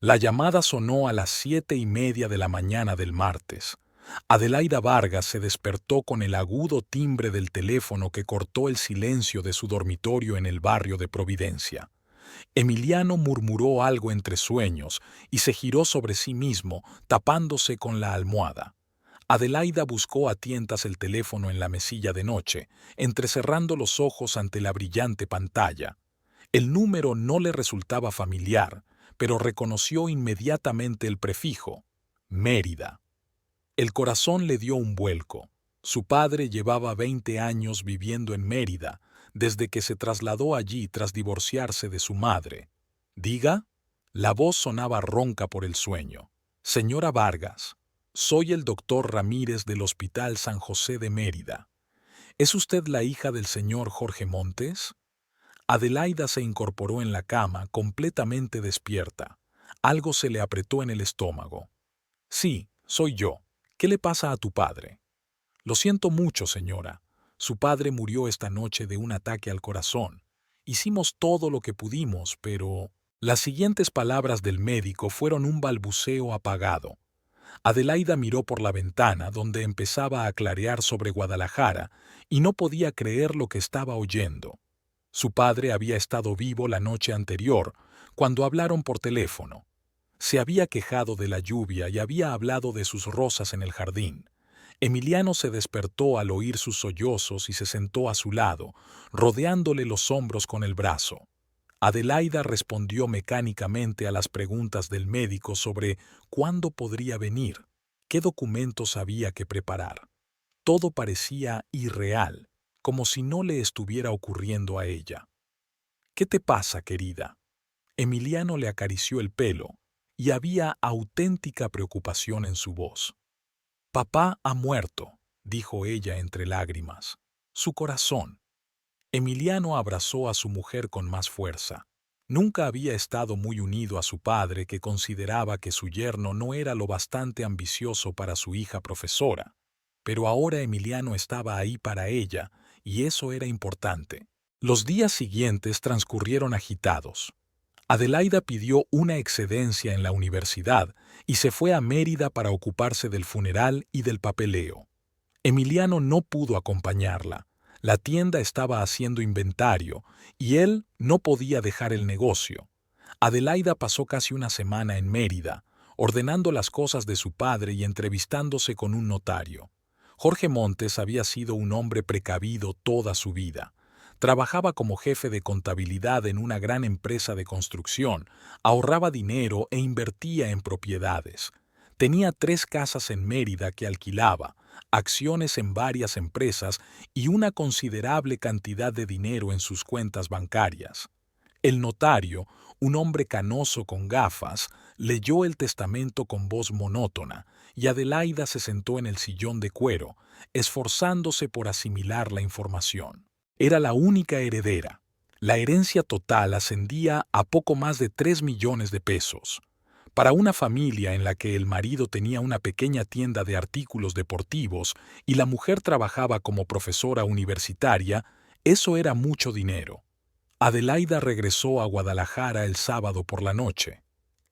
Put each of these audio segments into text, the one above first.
La llamada sonó a las 7:30 de la mañana del martes. Adelaida Vargas se despertó con el agudo timbre del teléfono que cortó el silencio de su dormitorio en el barrio de Providencia. Emiliano murmuró algo entre sueños y se giró sobre sí mismo, tapándose con la almohada. Adelaida buscó a tientas el teléfono en la mesilla de noche, entrecerrando los ojos ante la brillante pantalla. El número no le resultaba familiar, pero reconoció inmediatamente el prefijo: Mérida. El corazón le dio un vuelco. Su padre llevaba 20 años viviendo en Mérida, desde que se trasladó allí tras divorciarse de su madre. ¿Diga? La voz sonaba ronca por el sueño. Señora Vargas, soy el doctor Ramírez del Hospital San José de Mérida. ¿Es usted la hija del señor Jorge Montes? Adelaida se incorporó en la cama, completamente despierta. Algo se le apretó en el estómago. Sí, soy yo. ¿Qué le pasa a tu padre? Lo siento mucho, señora. Su padre murió esta noche de un ataque al corazón. Hicimos todo lo que pudimos, pero... Las siguientes palabras del médico fueron un balbuceo apagado. Adelaida miró por la ventana, donde empezaba a clarear sobre Guadalajara, y no podía creer lo que estaba oyendo. Su padre había estado vivo la noche anterior, cuando hablaron por teléfono. Se había quejado de la lluvia y había hablado de sus rosas en el jardín. Emiliano se despertó al oír sus sollozos y se sentó a su lado, rodeándole los hombros con el brazo. Adelaida respondió mecánicamente a las preguntas del médico sobre cuándo podría venir, qué documentos había que preparar. Todo parecía irreal, como si no le estuviera ocurriendo a ella. ¿Qué te pasa, querida? Emiliano le acarició el pelo, y había auténtica preocupación en su voz. Papá ha muerto, dijo ella entre lágrimas. Su corazón. Emiliano abrazó a su mujer con más fuerza. Nunca había estado muy unido a su padre, que consideraba que su yerno no era lo bastante ambicioso para su hija profesora. Pero ahora Emiliano estaba ahí para ella, y eso era importante. Los días siguientes transcurrieron agitados. Adelaida pidió una excedencia en la universidad y se fue a Mérida para ocuparse del funeral y del papeleo. Emiliano no pudo acompañarla. La tienda estaba haciendo inventario y él no podía dejar el negocio. Adelaida pasó casi una semana en Mérida, ordenando las cosas de su padre y entrevistándose con un notario. Jorge Montes había sido un hombre precavido toda su vida. Trabajaba como jefe de contabilidad en una gran empresa de construcción, ahorraba dinero e invertía en propiedades. Tenía 3 casas en Mérida que alquilaba, acciones en varias empresas y una considerable cantidad de dinero en sus cuentas bancarias. El notario, un hombre canoso con gafas, leyó el testamento con voz monótona y Adelaida se sentó en el sillón de cuero, esforzándose por asimilar la información. Era la única heredera. La herencia total ascendía a poco más de 3 millones de pesos. Para una familia en la que el marido tenía una pequeña tienda de artículos deportivos y la mujer trabajaba como profesora universitaria, eso era mucho dinero. Adelaida regresó a Guadalajara el sábado por la noche.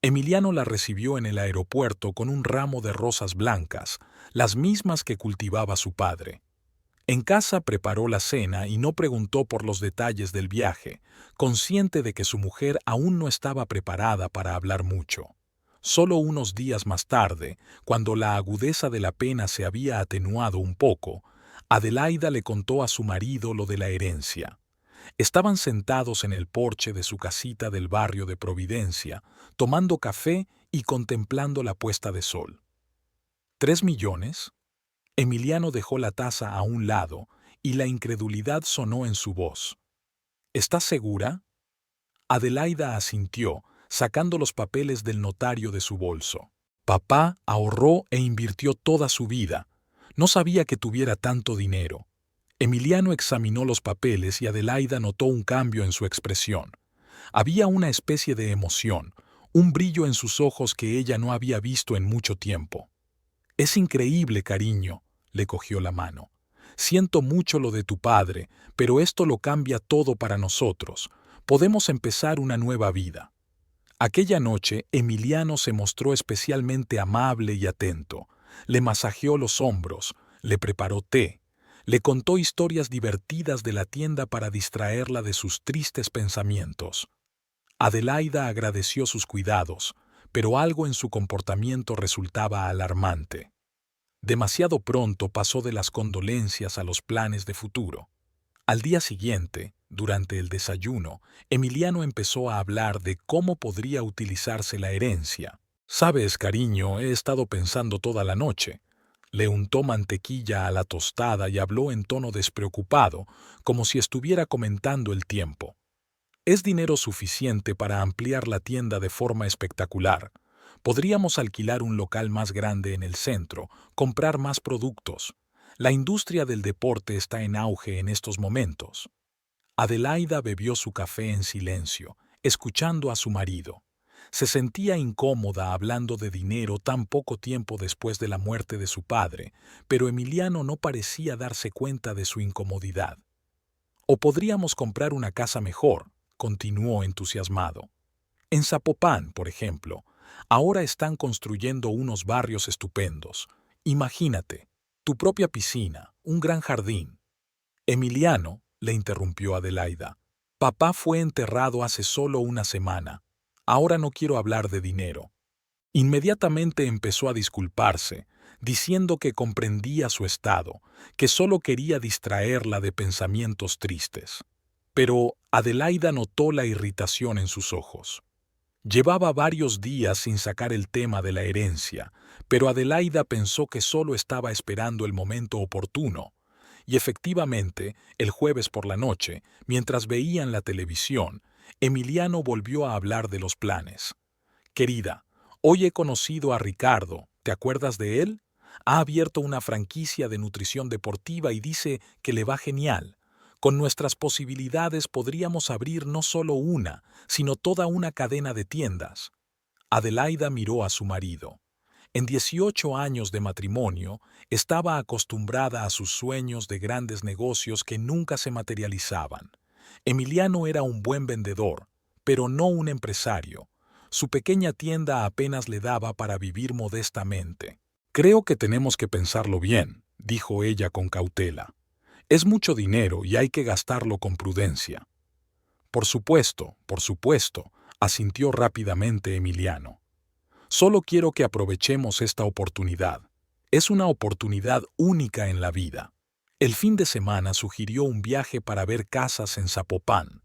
Emiliano la recibió en el aeropuerto con un ramo de rosas blancas, las mismas que cultivaba su padre. En casa preparó la cena y no preguntó por los detalles del viaje, consciente de que su mujer aún no estaba preparada para hablar mucho. Solo unos días más tarde, cuando la agudeza de la pena se había atenuado un poco, Adelaida le contó a su marido lo de la herencia. Estaban sentados en el porche de su casita del barrio de Providencia, tomando café y contemplando la puesta de sol. ¿3 millones? Emiliano dejó la taza a un lado y la incredulidad sonó en su voz. ¿Estás segura? Adelaida asintió, sacando los papeles del notario de su bolso. Papá ahorró e invirtió toda su vida. No sabía que tuviera tanto dinero. Emiliano examinó los papeles y Adelaida notó un cambio en su expresión. Había una especie de emoción, un brillo en sus ojos que ella no había visto en mucho tiempo. Es increíble, cariño, le cogió la mano. Siento mucho lo de tu padre, pero esto lo cambia todo para nosotros. Podemos empezar una nueva vida. Aquella noche, Emiliano se mostró especialmente amable y atento. Le masajeó los hombros, le preparó té, le contó historias divertidas de la tienda para distraerla de sus tristes pensamientos. Adelaida agradeció sus cuidados, pero algo en su comportamiento resultaba alarmante. Demasiado pronto pasó de las condolencias a los planes de futuro. Al día siguiente, durante el desayuno, Emiliano empezó a hablar de cómo podría utilizarse la herencia. «Sabes, cariño, he estado pensando toda la noche». Le untó mantequilla a la tostada y habló en tono despreocupado, como si estuviera comentando el tiempo. Es dinero suficiente para ampliar la tienda de forma espectacular. Podríamos alquilar un local más grande en el centro, comprar más productos. La industria del deporte está en auge en estos momentos. Adelaida bebió su café en silencio, escuchando a su marido. Se sentía incómoda hablando de dinero tan poco tiempo después de la muerte de su padre, pero Emiliano no parecía darse cuenta de su incomodidad. «O podríamos comprar una casa mejor», continuó entusiasmado. «En Zapopan, por ejemplo, ahora están construyendo unos barrios estupendos. Imagínate, tu propia piscina, un gran jardín». «Emiliano», le interrumpió Adelaida, «papá fue enterrado hace solo una semana. Ahora no quiero hablar de dinero». Inmediatamente empezó a disculparse, diciendo que comprendía su estado, que solo quería distraerla de pensamientos tristes. Pero Adelaida notó la irritación en sus ojos. Llevaba varios días sin sacar el tema de la herencia, pero Adelaida pensó que solo estaba esperando el momento oportuno. Y efectivamente, el jueves por la noche, mientras veían la televisión, Emiliano volvió a hablar de los planes. «Querida, hoy he conocido a Ricardo, ¿te acuerdas de él? Ha abierto una franquicia de nutrición deportiva y dice que le va genial. Con nuestras posibilidades podríamos abrir no solo una, sino toda una cadena de tiendas». Adelaida miró a su marido. En 18 años de matrimonio, estaba acostumbrada a sus sueños de grandes negocios que nunca se materializaban. Emiliano era un buen vendedor, pero no un empresario. Su pequeña tienda apenas le daba para vivir modestamente. «Creo que tenemos que pensarlo bien», dijo ella con cautela. «Es mucho dinero y hay que gastarlo con prudencia». Por supuesto», asintió rápidamente Emiliano. «Solo quiero que aprovechemos esta oportunidad. Es una oportunidad única en la vida». El fin de semana sugirió un viaje para ver casas en Zapopan.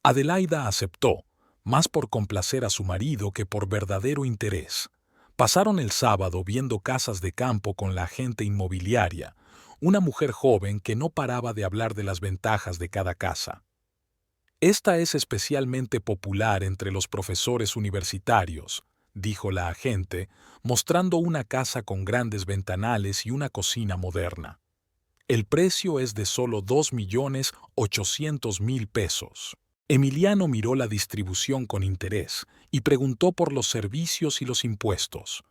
Adelaida aceptó, más por complacer a su marido que por verdadero interés. Pasaron el sábado viendo casas de campo con la agente inmobiliaria, una mujer joven que no paraba de hablar de las ventajas de cada casa. «Esta es especialmente popular entre los profesores universitarios», dijo la agente, mostrando una casa con grandes ventanales y una cocina moderna. «El precio es de solo 2.800.000 pesos». Emiliano miró la distribución con interés y preguntó por los servicios y los impuestos.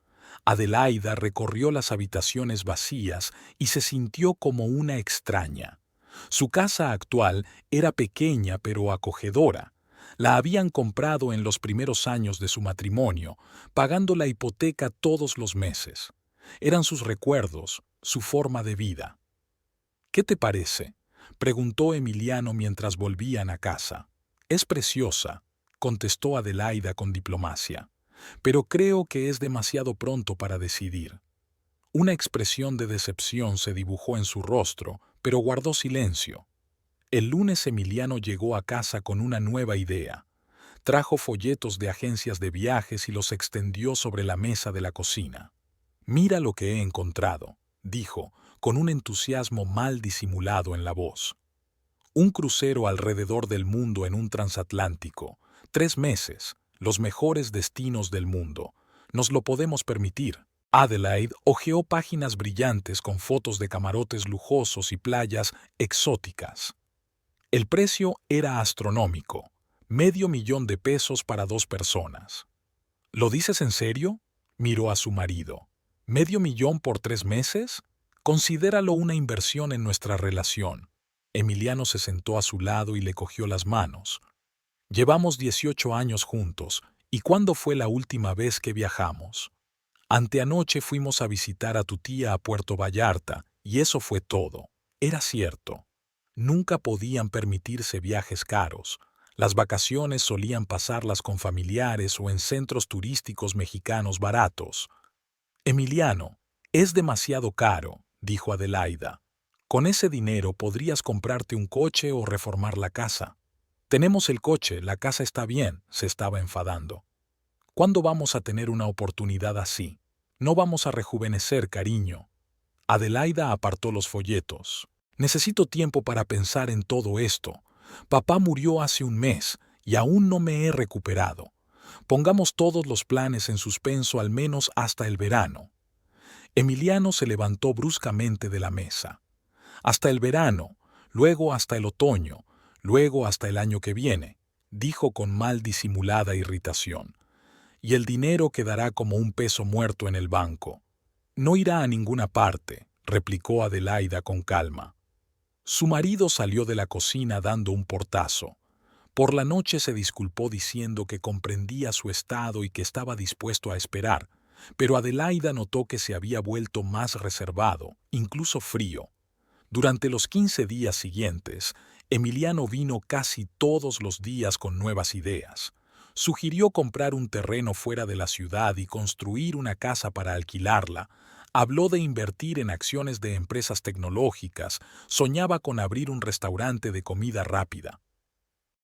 Adelaida recorrió las habitaciones vacías y se sintió como una extraña. Su casa actual era pequeña pero acogedora. La habían comprado en los primeros años de su matrimonio, pagando la hipoteca todos los meses. Eran sus recuerdos, su forma de vida. «¿Qué te parece?», preguntó Emiliano mientras volvían a casa. «Es preciosa», contestó Adelaida con diplomacia, «pero creo que es demasiado pronto para decidir». Una expresión de decepción se dibujó en su rostro, pero guardó silencio. El lunes Emiliano llegó a casa con una nueva idea. Trajo folletos de agencias de viajes y los extendió sobre la mesa de la cocina. «Mira lo que he encontrado», dijo, con un entusiasmo mal disimulado en la voz. «Un crucero alrededor del mundo en un transatlántico. 3 meses, los mejores destinos del mundo. Nos lo podemos permitir». Adelaide hojeó páginas brillantes con fotos de camarotes lujosos y playas exóticas. El precio era astronómico, $500,000 para 2 personas. «¿Lo dices en serio?», miró a su marido. «¿500,000 por 3 meses? Considéralo una inversión en nuestra relación». Emiliano se sentó a su lado y le cogió las manos. «Llevamos 18 años juntos ¿Y cuándo fue la última vez que viajamos? Anteanoche fuimos a visitar a tu tía a Puerto Vallarta, y eso fue todo. Era cierto. Nunca podían permitirse viajes caros. Las vacaciones solían pasarlas con familiares o en centros turísticos mexicanos baratos. Emiliano, es demasiado caro, dijo Adelaida. Con ese dinero podrías comprarte un coche o reformar la casa. Tenemos el coche, la casa está bien, se estaba enfadando. ¿Cuándo vamos a tener una oportunidad así? No vamos a rejuvenecer, cariño. Adelaida apartó los folletos. Necesito tiempo para pensar en todo esto. Papá murió hace un mes y aún no me he recuperado. Pongamos todos los planes en suspenso al menos hasta el verano. Emiliano se levantó bruscamente de la mesa. Hasta el verano, luego hasta el otoño, luego hasta el año que viene, dijo con mal disimulada irritación. Y el dinero quedará como un peso muerto en el banco. No irá a ninguna parte, replicó Adelaida con calma. Su marido salió de la cocina dando un portazo. Por la noche se disculpó diciendo que comprendía su estado y que estaba dispuesto a esperar, pero Adelaida notó que se había vuelto más reservado, incluso frío. Durante los 15 días siguientes, Emiliano vino casi todos los días con nuevas ideas. Sugirió comprar un terreno fuera de la ciudad y construir una casa para alquilarla. Habló de invertir en acciones de empresas tecnológicas. Soñaba con abrir un restaurante de comida rápida.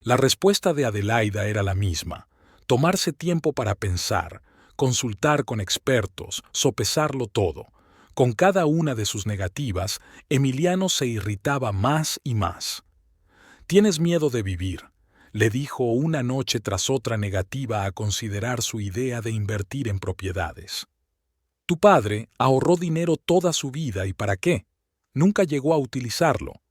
La respuesta de Adelaida era la misma: tomarse tiempo para pensar, consultar con expertos, sopesarlo todo. Con cada una de sus negativas, Emiliano se irritaba más y más. «Tienes miedo de vivir», le dijo una noche tras otra negativa a considerar su idea de invertir en propiedades. «Tu padre ahorró dinero toda su vida, ¿y para qué? Nunca llegó a utilizarlo».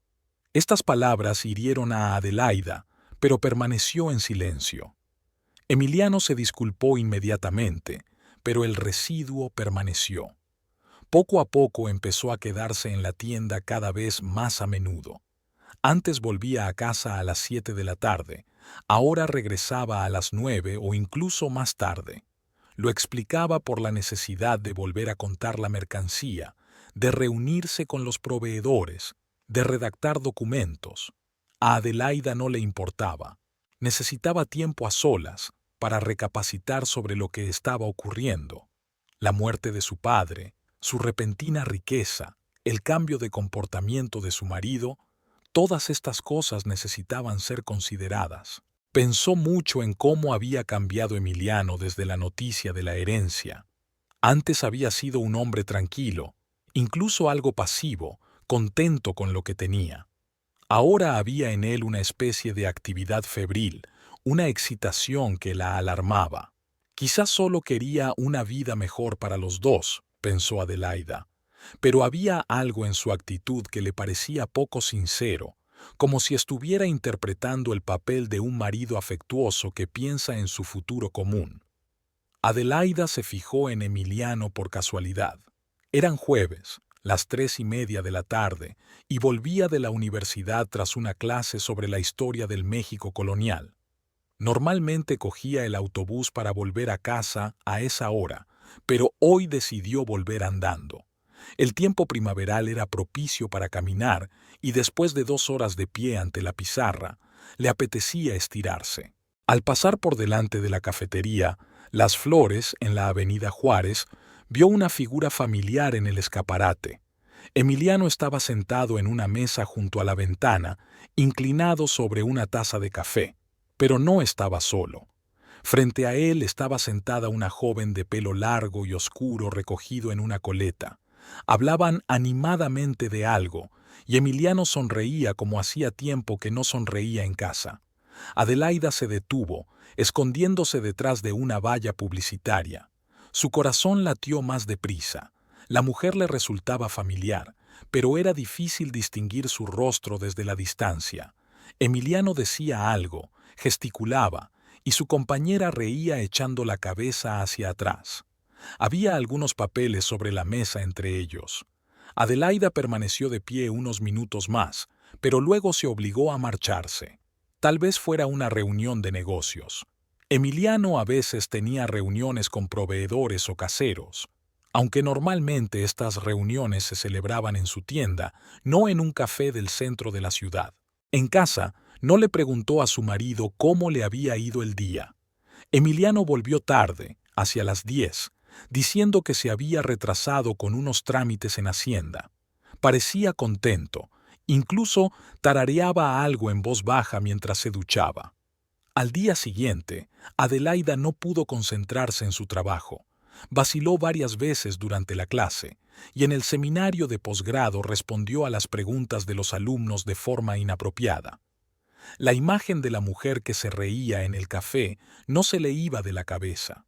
Estas palabras hirieron a Adelaida, pero permaneció en silencio. Emiliano se disculpó inmediatamente, pero el residuo permaneció. Poco a poco empezó a quedarse en la tienda cada vez más a menudo. Antes volvía a casa a las 7 de la tarde, ahora regresaba a las 9 o incluso más tarde. Lo explicaba por la necesidad de volver a contar la mercancía, de reunirse con los proveedores, de redactar documentos. A Adelaida no le importaba. Necesitaba tiempo a solas para recapacitar sobre lo que estaba ocurriendo. La muerte de su padre, su repentina riqueza, el cambio de comportamiento de su marido, todas estas cosas necesitaban ser consideradas. Pensó mucho en cómo había cambiado Emiliano desde la noticia de la herencia. Antes había sido un hombre tranquilo, incluso algo pasivo, contento con lo que tenía. Ahora había en él una especie de actividad febril, una excitación que la alarmaba. Quizás solo quería una vida mejor para los dos, pensó Adelaida, pero había algo en su actitud que le parecía poco sincero, como si estuviera interpretando el papel de un marido afectuoso que piensa en su futuro común. Adelaida se fijó en Emiliano por casualidad. Eran jueves, las 3:30 de la tarde, y volvía de la universidad tras una clase sobre la historia del México colonial. Normalmente cogía el autobús para volver a casa a esa hora, pero hoy decidió volver andando. El tiempo primaveral era propicio para caminar y después de 2 horas de pie ante la pizarra, le apetecía estirarse. Al pasar por delante de la cafetería Las Flores en la avenida Juárez, vio una figura familiar en el escaparate. Emiliano estaba sentado en una mesa junto a la ventana, inclinado sobre una taza de café, pero no estaba solo. Frente a él estaba sentada una joven de pelo largo y oscuro recogido en una coleta. Hablaban animadamente de algo, y Emiliano sonreía como hacía tiempo que no sonreía en casa. Adelaida se detuvo, escondiéndose detrás de una valla publicitaria. Su corazón latió más deprisa. La mujer le resultaba familiar, pero era difícil distinguir su rostro desde la distancia. Emiliano decía algo, gesticulaba, y su compañera reía echando la cabeza hacia atrás. Había algunos papeles sobre la mesa entre ellos. Adelaida permaneció de pie unos minutos más, pero luego se obligó a marcharse. Tal vez fuera una reunión de negocios. Emiliano a veces tenía reuniones con proveedores o caseros, aunque normalmente estas reuniones se celebraban en su tienda, no en un café del centro de la ciudad. En casa, no le preguntó a su marido cómo le había ido el día. Emiliano volvió tarde, hacia las 10, diciendo que se había retrasado con unos trámites en Hacienda. Parecía contento, incluso tarareaba algo en voz baja mientras se duchaba. Al día siguiente, Adelaida no pudo concentrarse en su trabajo. Vaciló varias veces durante la clase y en el seminario de posgrado respondió a las preguntas de los alumnos de forma inapropiada. La imagen de la mujer que se reía en el café no se le iba de la cabeza.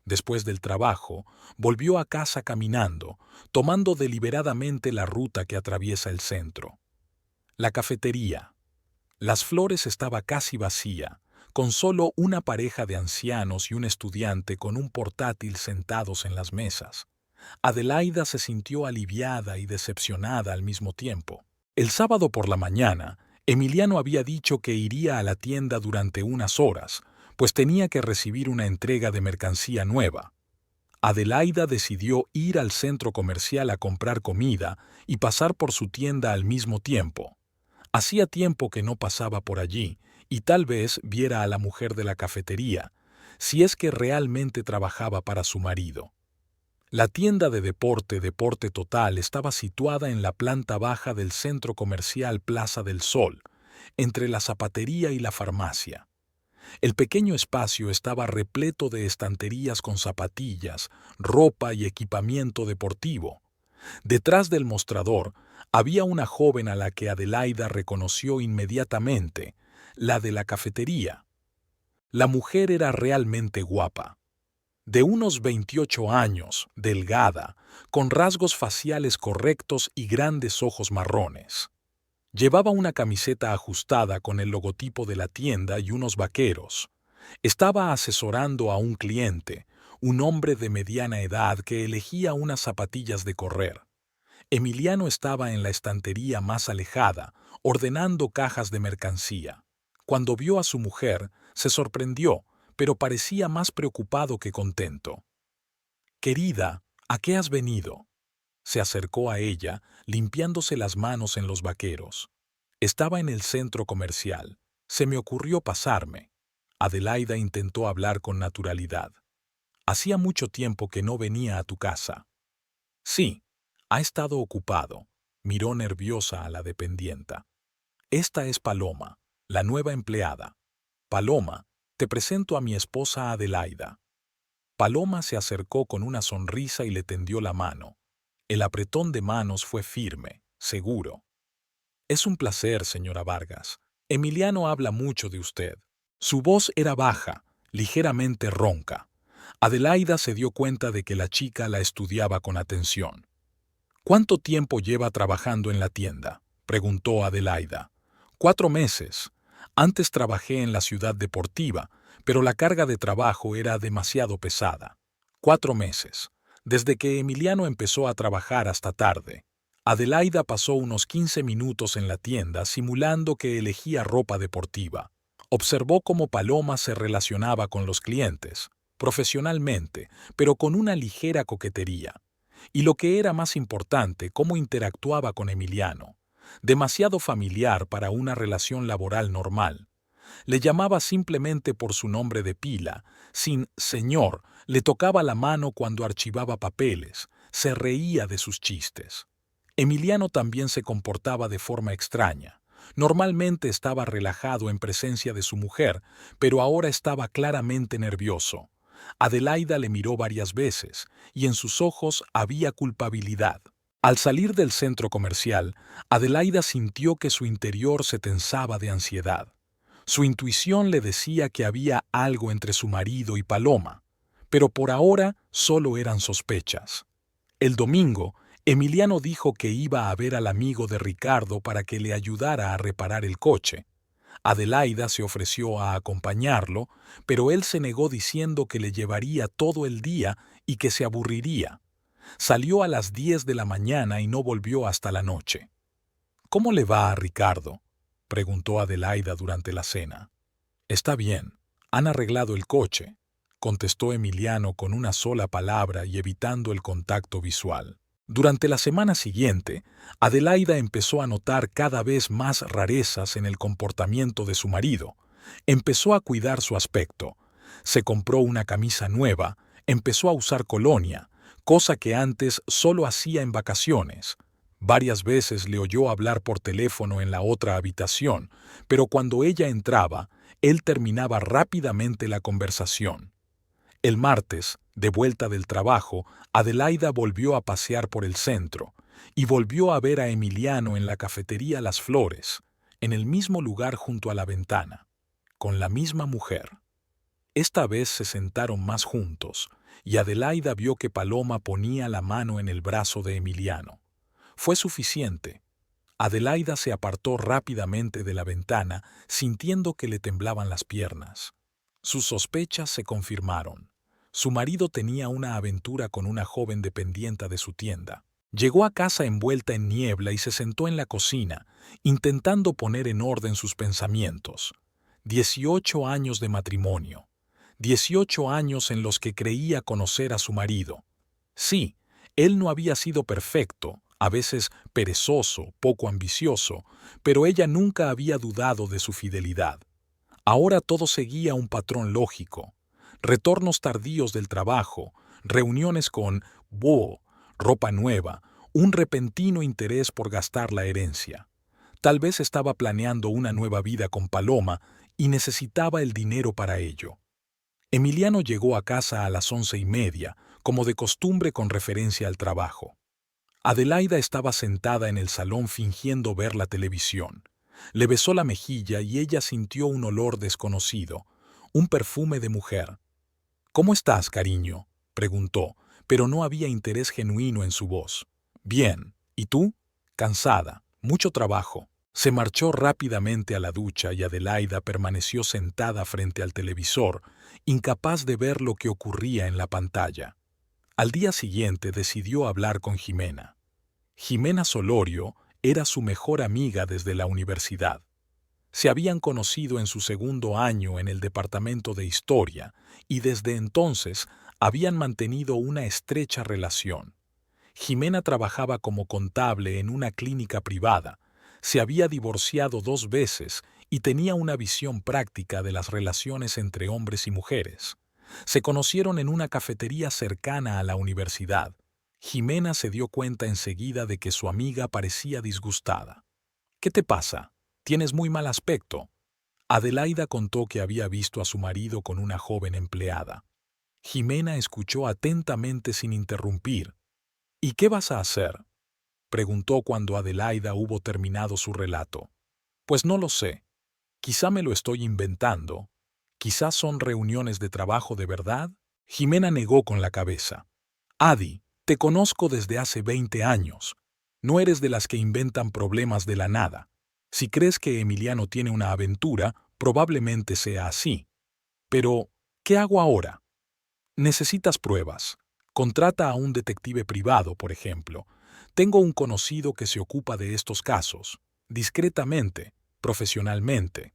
Después del trabajo, volvió a casa caminando, tomando deliberadamente la ruta que atraviesa el centro. La cafetería. Las Flores estaba casi vacía, con solo una pareja de ancianos y un estudiante con un portátil sentados en las mesas. Adelaida se sintió aliviada y decepcionada al mismo tiempo. El sábado por la mañana, Emiliano había dicho que iría a la tienda durante unas horas, pues tenía que recibir una entrega de mercancía nueva. Adelaida decidió ir al centro comercial a comprar comida y pasar por su tienda al mismo tiempo. Hacía tiempo que no pasaba por allí, y tal vez viera a la mujer de la cafetería, si es que realmente trabajaba para su marido. La tienda de Deporte Total estaba situada en la planta baja del centro comercial Plaza del Sol, entre la zapatería y la farmacia. El pequeño espacio estaba repleto de estanterías con zapatillas, ropa y equipamiento deportivo. Detrás del mostrador había una joven a la que Adelaida reconoció inmediatamente, la de la cafetería. La mujer era realmente guapa. De unos 28 años, delgada, con rasgos faciales correctos y grandes ojos marrones. Llevaba una camiseta ajustada con el logotipo de la tienda y unos vaqueros. Estaba asesorando a un cliente, un hombre de mediana edad que elegía unas zapatillas de correr. Emiliano estaba en la estantería más alejada, ordenando cajas de mercancía. Cuando vio a su mujer, se sorprendió, pero parecía más preocupado que contento. «Querida, ¿a qué has venido?». Se acercó a ella, limpiándose las manos en los vaqueros. Estaba en el centro comercial. Se me ocurrió pasarme. Adelaida intentó hablar con naturalidad. «Hacía mucho tiempo que no venía a tu casa». «Sí, ha estado ocupado», miró nerviosa a la dependienta. «Esta es Paloma, la nueva empleada. Paloma, te presento a mi esposa Adelaida». Paloma se acercó con una sonrisa y le tendió la mano. El apretón de manos fue firme, seguro. «Es un placer, señora Vargas. Emiliano habla mucho de usted». Su voz era baja, ligeramente ronca. Adelaida se dio cuenta de que la chica la estudiaba con atención. «¿Cuánto tiempo lleva trabajando en la tienda?», preguntó Adelaida. «4 meses. Antes trabajé en la ciudad deportiva, pero la carga de trabajo era demasiado pesada. 4 meses. Desde que Emiliano empezó a trabajar hasta tarde». Adelaida pasó unos 15 minutos en la tienda simulando que elegía ropa deportiva. Observó cómo Paloma se relacionaba con los clientes, profesionalmente, pero con una ligera coquetería. Y lo que era más importante, cómo interactuaba con Emiliano. Demasiado familiar para una relación laboral normal. Le llamaba simplemente por su nombre de pila, sin señor, le tocaba la mano cuando archivaba papeles, se reía de sus chistes. Emiliano también se comportaba de forma extraña. Normalmente estaba relajado en presencia de su mujer, pero ahora estaba claramente nervioso. Adelaida le miró varias veces, y en sus ojos había culpabilidad. Al salir del centro comercial, Adelaida sintió que su interior se tensaba de ansiedad. Su intuición le decía que había algo entre su marido y Paloma, pero por ahora solo eran sospechas. El domingo, Emiliano dijo que iba a ver al amigo de Ricardo para que le ayudara a reparar el coche. Adelaida se ofreció a acompañarlo, pero él se negó diciendo que le llevaría todo el día y que se aburriría. Salió a las 10 de la mañana y no volvió hasta la noche. «¿Cómo le va a Ricardo?», preguntó Adelaida durante la cena. «Está bien. Han arreglado el coche, contestó Emiliano con una sola palabra y evitando el contacto visual. Durante la semana siguiente, Adelaida empezó a notar cada vez más rarezas en el comportamiento de su marido. Empezó a cuidar su aspecto. Se compró una camisa nueva, empezó a usar colonia, cosa que antes solo hacía en vacaciones. Varias veces le oyó hablar por teléfono en la otra habitación, pero cuando ella entraba, él terminaba rápidamente la conversación. El martes, de vuelta del trabajo, Adelaida volvió a pasear por el centro y volvió a ver a Emiliano en la cafetería Las Flores, en el mismo lugar junto a la ventana, con la misma mujer. Esta vez se sentaron más juntos y Adelaida vio que Paloma ponía la mano en el brazo de Emiliano. Fue suficiente. Adelaida se apartó rápidamente de la ventana, sintiendo que le temblaban las piernas. Sus sospechas se confirmaron. Su marido tenía una aventura con una joven dependienta de su tienda. Llegó a casa envuelta en niebla y se sentó en la cocina, intentando poner en orden sus pensamientos. 18 años de matrimonio. 18 años en los que creía conocer a su marido. Sí, él no había sido perfecto, a veces perezoso, poco ambicioso, pero ella nunca había dudado de su fidelidad. Ahora todo seguía un patrón lógico. Retornos tardíos del trabajo, reuniones con ropa nueva, un repentino interés por gastar la herencia. Tal vez estaba planeando una nueva vida con Paloma y necesitaba el dinero para ello. Emiliano llegó a casa a las 11:30, como de costumbre con referencia al trabajo. Adelaida estaba sentada en el salón fingiendo ver la televisión. Le besó la mejilla y ella sintió un olor desconocido, un perfume de mujer. «¿Cómo estás, cariño?», preguntó, pero no había interés genuino en su voz. «Bien. ¿Y tú?». «Cansada. Mucho trabajo». Se marchó rápidamente a la ducha y Adelaida permaneció sentada frente al televisor, incapaz de ver lo que ocurría en la pantalla. Al día siguiente decidió hablar con Jimena. Jimena Solorio era su mejor amiga desde la universidad. Se habían conocido en su segundo año en el departamento de Historia y desde entonces habían mantenido una estrecha relación. Jimena trabajaba como contable en una clínica privada, se había divorciado 2 veces y tenía una visión práctica de las relaciones entre hombres y mujeres. Se conocieron en una cafetería cercana a la universidad. Jimena se dio cuenta enseguida de que su amiga parecía disgustada. «¿Qué te pasa? Tienes muy mal aspecto». Adelaida contó que había visto a su marido con una joven empleada. Jimena escuchó atentamente sin interrumpir. «¿Y qué vas a hacer?», preguntó cuando Adelaida hubo terminado su relato. «Pues no lo sé. Quizá me lo estoy inventando. Quizás son reuniones de trabajo de verdad». Jimena negó con la cabeza. «Adi, te conozco desde hace 20 años. No eres de las que inventan problemas de la nada. Si crees que Emiliano tiene una aventura, probablemente sea así. Pero, ¿qué hago ahora?». «Necesitas pruebas. Contrata a un detective privado, por ejemplo. Tengo un conocido que se ocupa de estos casos, discretamente, profesionalmente».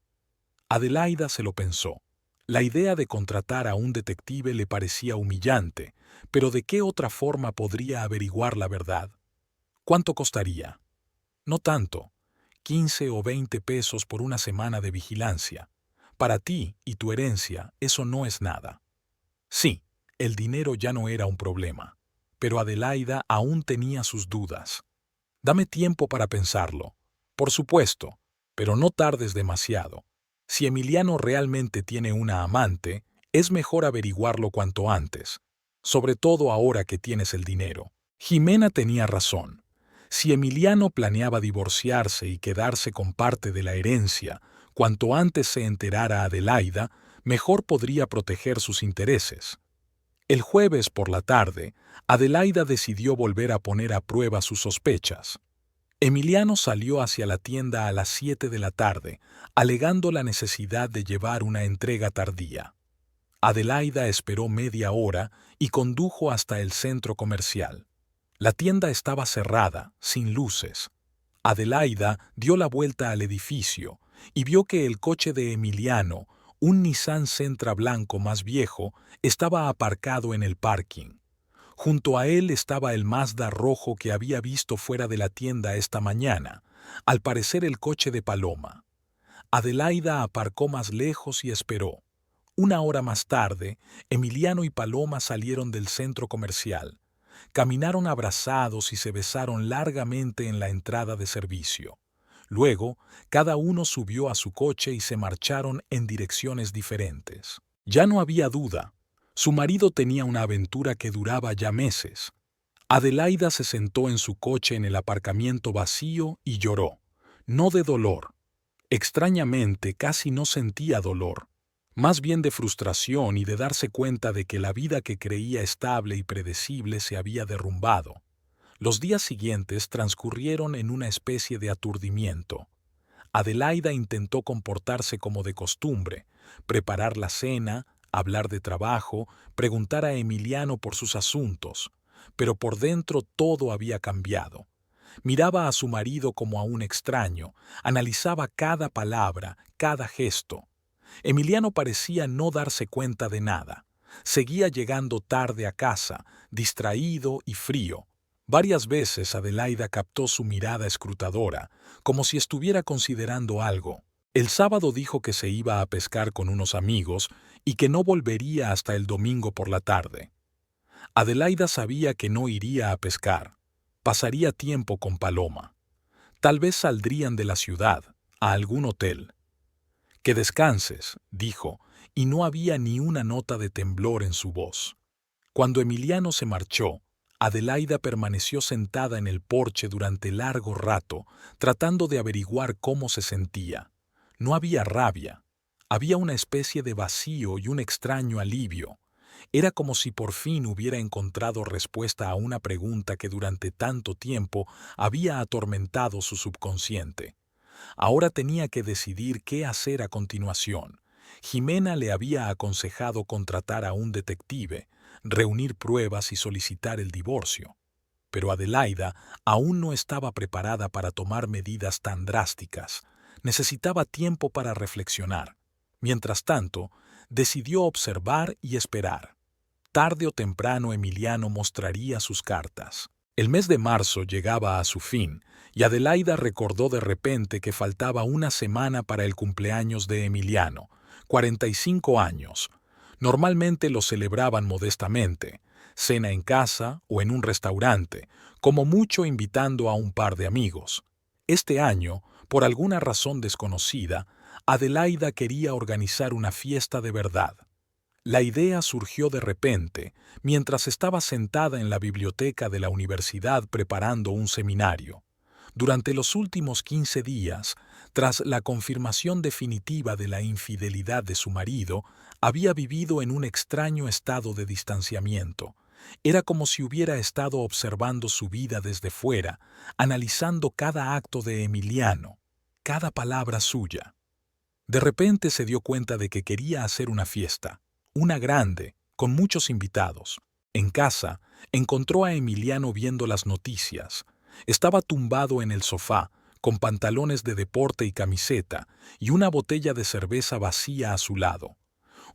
Adelaida se lo pensó. La idea de contratar a un detective le parecía humillante, pero ¿de qué otra forma podría averiguar la verdad? ¿Cuánto costaría? No tanto, 15 o 20 pesos por una semana de vigilancia. Para ti y tu herencia eso no es nada. Sí, el dinero ya no era un problema, pero Adelaida aún tenía sus dudas. «Dame tiempo para pensarlo». «Por supuesto, pero no tardes demasiado. Si Emiliano realmente tiene una amante, es mejor averiguarlo cuanto antes, sobre todo ahora que tienes el dinero». Jimena tenía razón. Si Emiliano planeaba divorciarse y quedarse con parte de la herencia, cuanto antes se enterara Adelaida, mejor podría proteger sus intereses. El jueves por la tarde, Adelaida decidió volver a poner a prueba sus sospechas. Emiliano salió hacia la tienda a las 7 de la tarde, alegando la necesidad de llevar una entrega tardía. Adelaida esperó media hora y condujo hasta el centro comercial. La tienda estaba cerrada, sin luces. Adelaida dio la vuelta al edificio y vio que el coche de Emiliano, Un Nissan Sentra blanco más viejo estaba aparcado en el parking. Junto a él estaba el Mazda rojo que había visto fuera de la tienda esta mañana, al parecer el coche de Paloma. Adelaida aparcó más lejos y esperó. Una hora más tarde, Emiliano y Paloma salieron del centro comercial. Caminaron abrazados y se besaron largamente en la entrada de servicio. Luego, cada uno subió a su coche y se marcharon en direcciones diferentes. Ya no había duda. Su marido tenía una aventura que duraba ya meses. Adelaida se sentó en su coche en el aparcamiento vacío y lloró. No de dolor. Extrañamente, casi no sentía dolor. Más bien de frustración y de darse cuenta de que la vida que creía estable y predecible se había derrumbado. Los días siguientes transcurrieron en una especie de aturdimiento. Adelaida intentó comportarse como de costumbre, preparar la cena, hablar de trabajo, preguntar a Emiliano por sus asuntos, pero por dentro todo había cambiado. Miraba a su marido como a un extraño, analizaba cada palabra, cada gesto. Emiliano parecía no darse cuenta de nada. Seguía llegando tarde a casa, distraído y frío. Varias veces Adelaida captó su mirada escrutadora, como si estuviera considerando algo. El sábado dijo que se iba a pescar con unos amigos y que no volvería hasta el domingo por la tarde. Adelaida sabía que no iría a pescar. Pasaría tiempo con Paloma. Tal vez saldrían de la ciudad, a algún hotel. «Que descanses», dijo, y no había ni una nota de temblor en su voz. Cuando Emiliano se marchó, Adelaida permaneció sentada en el porche durante largo rato, tratando de averiguar cómo se sentía. No había rabia. Había una especie de vacío y un extraño alivio. Era como si por fin hubiera encontrado respuesta a una pregunta que durante tanto tiempo había atormentado su subconsciente. Ahora tenía que decidir qué hacer a continuación. Jimena le había aconsejado contratar a un detective, reunir pruebas y solicitar el divorcio. Pero Adelaida aún no estaba preparada para tomar medidas tan drásticas. Necesitaba tiempo para reflexionar. Mientras tanto, decidió observar y esperar. Tarde o temprano Emiliano mostraría sus cartas. El mes de marzo llegaba a su fin, y Adelaida recordó de repente que faltaba una semana para el cumpleaños de Emiliano, 45 años. Normalmente lo celebraban modestamente, cena en casa o en un restaurante, como mucho invitando a un par de amigos. Este año, por alguna razón desconocida, Adelaida quería organizar una fiesta de verdad. La idea surgió de repente, mientras estaba sentada en la biblioteca de la universidad preparando un seminario. Durante los últimos 15 días, tras la confirmación definitiva de la infidelidad de su marido, había vivido en un extraño estado de distanciamiento. Era como si hubiera estado observando su vida desde fuera, analizando cada acto de Emiliano, cada palabra suya. De repente se dio cuenta de que quería hacer una fiesta. Una grande, con muchos invitados. En casa, encontró a Emiliano viendo las noticias. Estaba tumbado en el sofá, con pantalones de deporte y camiseta, y una botella de cerveza vacía a su lado.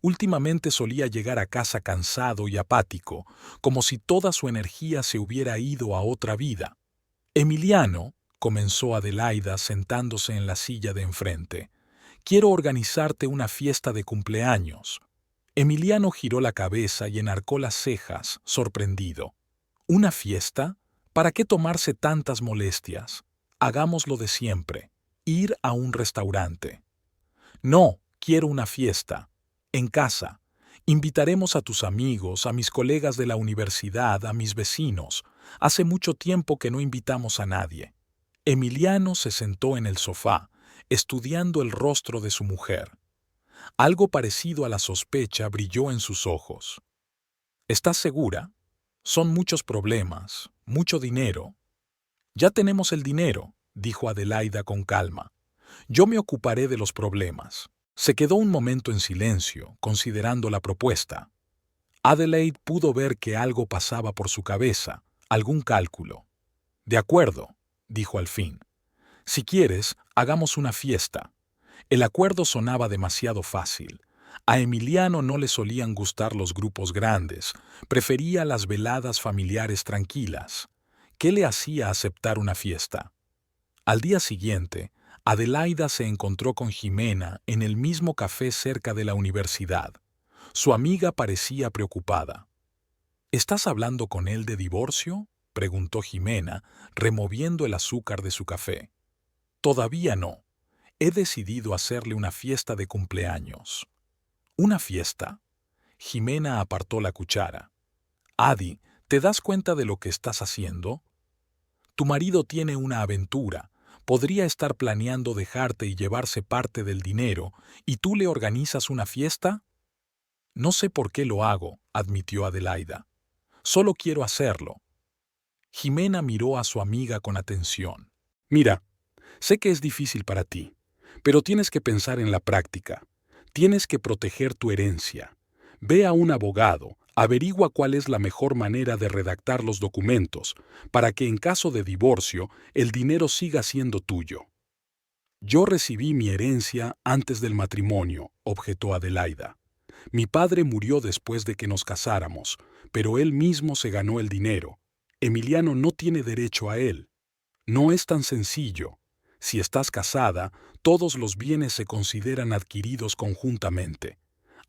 Últimamente solía llegar a casa cansado y apático, como si toda su energía se hubiera ido a otra vida. «Emiliano», comenzó Adelaida sentándose en la silla de enfrente, «quiero organizarte una fiesta de cumpleaños». Emiliano giró la cabeza y enarcó las cejas, sorprendido. ¿Una fiesta? ¿Para qué tomarse tantas molestias? Hagámoslo de siempre. Ir a un restaurante. No, quiero una fiesta. En casa. Invitaremos a tus amigos, a mis colegas de la universidad, a mis vecinos. Hace mucho tiempo que no invitamos a nadie. Emiliano se sentó en el sofá, estudiando el rostro de su mujer. Algo parecido a la sospecha brilló en sus ojos. ¿Estás segura? Son muchos problemas, mucho dinero. Ya tenemos el dinero, dijo Adelaida con calma. Yo me ocuparé de los problemas. Se quedó un momento en silencio, considerando la propuesta. Adelaide pudo ver que algo pasaba por su cabeza, algún cálculo. De acuerdo, dijo al fin. Si quieres, hagamos una fiesta. El acuerdo sonaba demasiado fácil. A Emiliano no le solían gustar los grupos grandes, prefería las veladas familiares tranquilas. ¿Qué le hacía aceptar una fiesta? Al día siguiente, Adelaida se encontró con Jimena en el mismo café cerca de la universidad. Su amiga parecía preocupada. ¿Estás hablando con él de divorcio?, preguntó Jimena, removiendo el azúcar de su café. Todavía no. He decidido hacerle una fiesta de cumpleaños. ¿Una fiesta? Jimena apartó la cuchara. Adi, ¿te das cuenta de lo que estás haciendo? Tu marido tiene una aventura. Podría estar planeando dejarte y llevarse parte del dinero, ¿y tú le organizas una fiesta? No sé por qué lo hago, admitió Adelaida. Solo quiero hacerlo. Jimena miró a su amiga con atención. Mira, sé que es difícil para ti, pero tienes que pensar en la práctica. Tienes que proteger tu herencia. Ve a un abogado, averigua cuál es la mejor manera de redactar los documentos, para que en caso de divorcio el dinero siga siendo tuyo. Yo recibí mi herencia antes del matrimonio, objetó Adelaida. Mi padre murió después de que nos casáramos, pero él mismo se ganó el dinero. Emiliano no tiene derecho a él. No es tan sencillo. Si estás casada, todos los bienes se consideran adquiridos conjuntamente.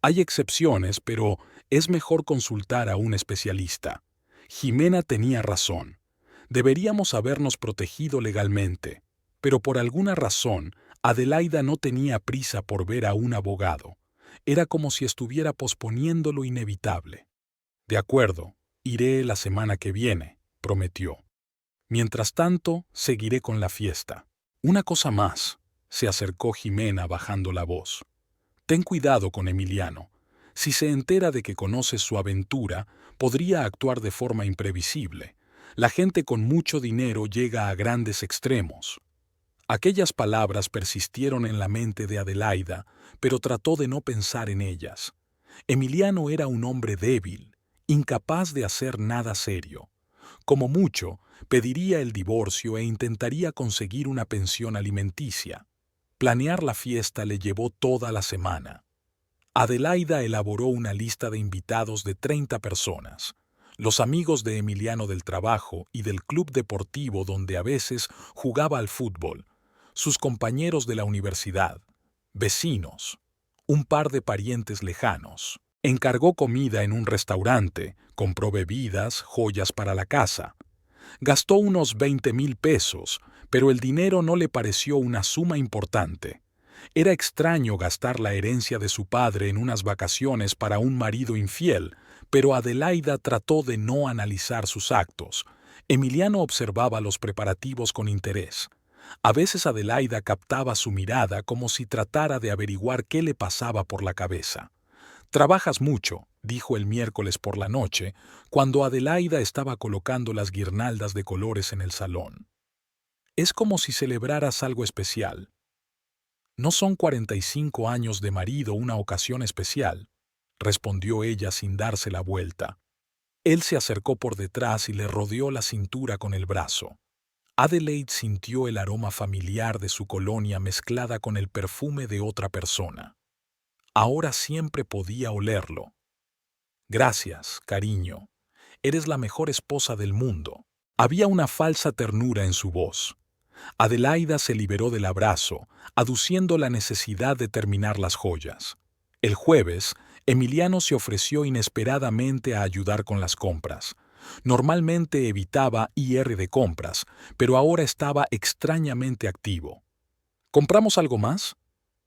Hay excepciones, pero es mejor consultar a un especialista. Jimena tenía razón. Deberíamos habernos protegido legalmente, pero por alguna razón, Adelaida no tenía prisa por ver a un abogado. Era como si estuviera posponiendo lo inevitable. De acuerdo, iré la semana que viene, prometió. Mientras tanto, seguiré con la fiesta. Una cosa más, se acercó Jimena bajando la voz. Ten cuidado con Emiliano. Si se entera de que conoces su aventura, podría actuar de forma imprevisible. La gente con mucho dinero llega a grandes extremos. Aquellas palabras persistieron en la mente de Adelaida, pero trató de no pensar en ellas. Emiliano era un hombre débil, incapaz de hacer nada serio. Como mucho, pediría el divorcio e intentaría conseguir una pensión alimenticia. Planear la fiesta le llevó toda la semana. Adelaida elaboró una lista de invitados de 30 personas. Los amigos de Emiliano del trabajo y del club deportivo donde a veces jugaba al fútbol, sus compañeros de la universidad, vecinos, un par de parientes lejanos. Encargó comida en un restaurante, compró bebidas, joyas para la casa. Gastó unos 20,000 pesos, pero el dinero no le pareció una suma importante. Era extraño gastar la herencia de su padre en unas vacaciones para un marido infiel, pero Adelaida trató de no analizar sus actos. Emiliano observaba los preparativos con interés. A veces Adelaida captaba su mirada como si tratara de averiguar qué le pasaba por la cabeza. «Trabajas mucho», dijo el miércoles por la noche, cuando Adelaida estaba colocando las guirnaldas de colores en el salón. «Es como si celebraras algo especial». «¿No son 45 años de marido una ocasión especial?», respondió ella sin darse la vuelta. Él se acercó por detrás y le rodeó la cintura con el brazo. Adelaide sintió el aroma familiar de su colonia mezclada con el perfume de otra persona. Ahora siempre podía olerlo. «Gracias, cariño. Eres la mejor esposa del mundo». Había una falsa ternura en su voz. Adelaida se liberó del abrazo, aduciendo la necesidad de terminar las joyas. El jueves, Emiliano se ofreció inesperadamente a ayudar con las compras. Normalmente evitaba ir de compras, pero ahora estaba extrañamente activo. «¿Compramos algo más?»,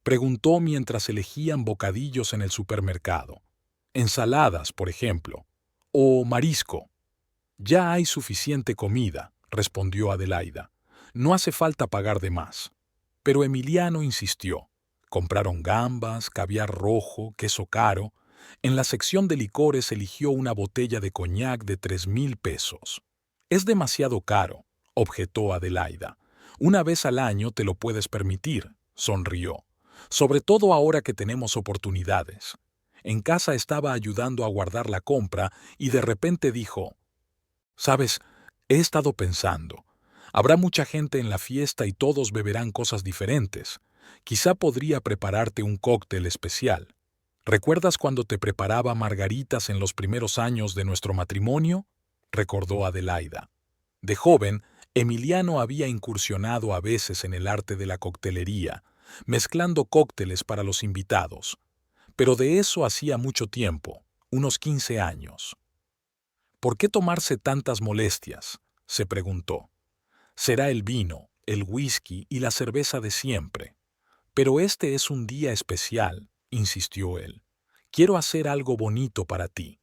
preguntó mientras elegían bocadillos en el supermercado. «Ensaladas, por ejemplo. O marisco». «Ya hay suficiente comida», respondió Adelaida. «No hace falta pagar de más». Pero Emiliano insistió. Compraron gambas, caviar rojo, queso caro. En la sección de licores eligió una botella de coñac de 3,000 pesos. «Es demasiado caro», objetó Adelaida. «Una vez al año te lo puedes permitir», sonrió. «Sobre todo ahora que tenemos oportunidades». En casa estaba ayudando a guardar la compra y de repente dijo: «¿Sabes? He estado pensando. Habrá mucha gente en la fiesta y todos beberán cosas diferentes. Quizá podría prepararte un cóctel especial». ¿Recuerdas cuando te preparaba margaritas en los primeros años de nuestro matrimonio? Recordó Adelaida. De joven, Emiliano había incursionado a veces en el arte de la coctelería, mezclando cócteles para los invitados. Pero de eso hacía mucho tiempo, unos 15 años. ¿Por qué tomarse tantas molestias?, se preguntó. Será el vino, el whisky y la cerveza de siempre. Pero este es un día especial, insistió él. Quiero hacer algo bonito para ti.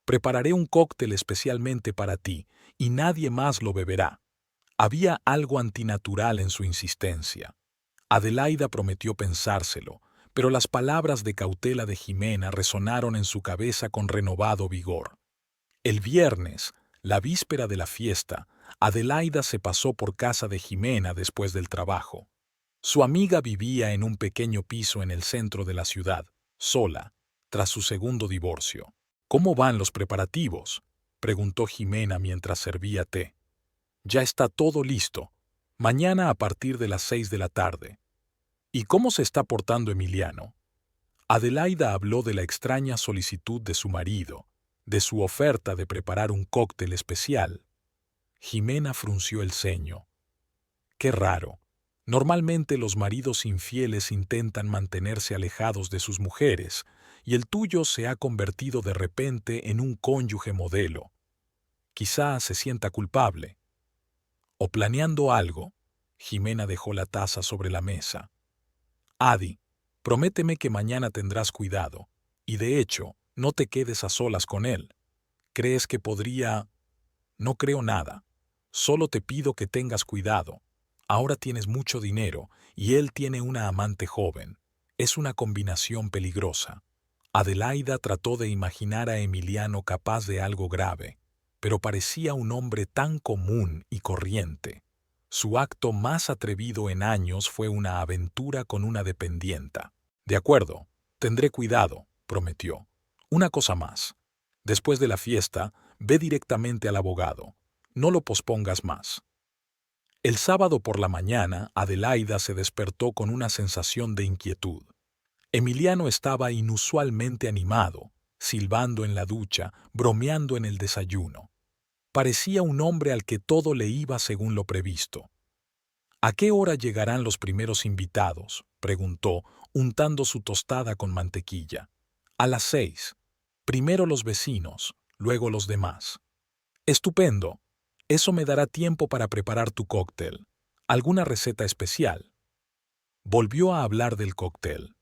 Prepararé un cóctel especialmente para ti, y nadie más lo beberá. Había algo antinatural en su insistencia. Adelaida prometió pensárselo, pero las palabras de cautela de Jimena resonaron en su cabeza con renovado vigor. El viernes, la víspera de la fiesta, Adelaida se pasó por casa de Jimena después del trabajo. Su amiga vivía en un pequeño piso en el centro de la ciudad, sola, tras su segundo divorcio. ¿Cómo van los preparativos?, preguntó Jimena mientras servía té. Ya está todo listo. Mañana a partir de las 6 de la tarde. ¿Y cómo se está portando Emiliano? Adelaida habló de la extraña solicitud de su marido, de su oferta de preparar un cóctel especial. Jimena frunció el ceño. Qué raro. Normalmente los maridos infieles intentan mantenerse alejados de sus mujeres, y el tuyo se ha convertido de repente en un cónyuge modelo. Quizá se sienta culpable. O planeando algo. Jimena dejó la taza sobre la mesa. Adi, prométeme que mañana tendrás cuidado, y de hecho, no te quedes a solas con él. ¿Crees que podría...? No creo nada. Solo te pido que tengas cuidado. Ahora tienes mucho dinero, y él tiene una amante joven. Es una combinación peligrosa. Adelaida trató de imaginar a Emiliano capaz de algo grave, pero parecía un hombre tan común y corriente. Su acto más atrevido en años fue una aventura con una dependienta. De acuerdo, tendré cuidado, prometió. Una cosa más. Después de la fiesta, ve directamente al abogado. No lo pospongas más. El sábado por la mañana, Adelaida se despertó con una sensación de inquietud. Emiliano estaba inusualmente animado, silbando en la ducha, bromeando en el desayuno. Parecía un hombre al que todo le iba según lo previsto. ¿A qué hora llegarán los primeros invitados?, preguntó, untando su tostada con mantequilla. A las 6. Primero los vecinos, luego los demás. Estupendo. Eso me dará tiempo para preparar tu cóctel. ¿Alguna receta especial? Volvió a hablar del cóctel.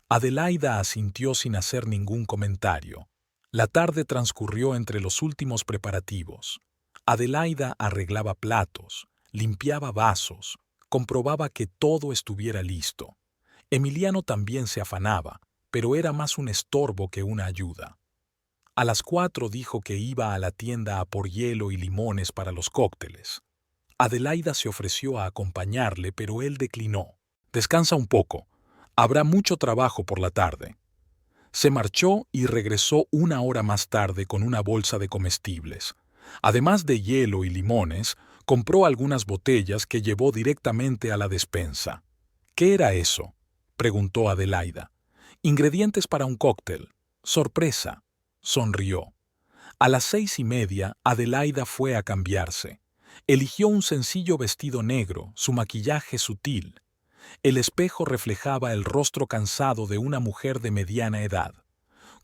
Adelaida asintió sin hacer ningún comentario. La tarde transcurrió entre los últimos preparativos. Adelaida arreglaba platos, limpiaba vasos, comprobaba que todo estuviera listo. Emiliano también se afanaba, pero era más un estorbo que una ayuda. A las 4 dijo que iba a la tienda a por hielo y limones para los cócteles. Adelaida se ofreció a acompañarle, pero él declinó. Descansa un poco. Habrá mucho trabajo por la tarde. Se marchó y regresó 1 hora más tarde con una bolsa de comestibles. Además de hielo y limones, compró algunas botellas que llevó directamente a la despensa. ¿Qué era eso?, preguntó Adelaida. Ingredientes para un cóctel. Sorpresa. Sonrió. A las 6:30, Adelaida fue a cambiarse. Eligió un sencillo vestido negro, su maquillaje sutil. El espejo reflejaba el rostro cansado de una mujer de mediana edad.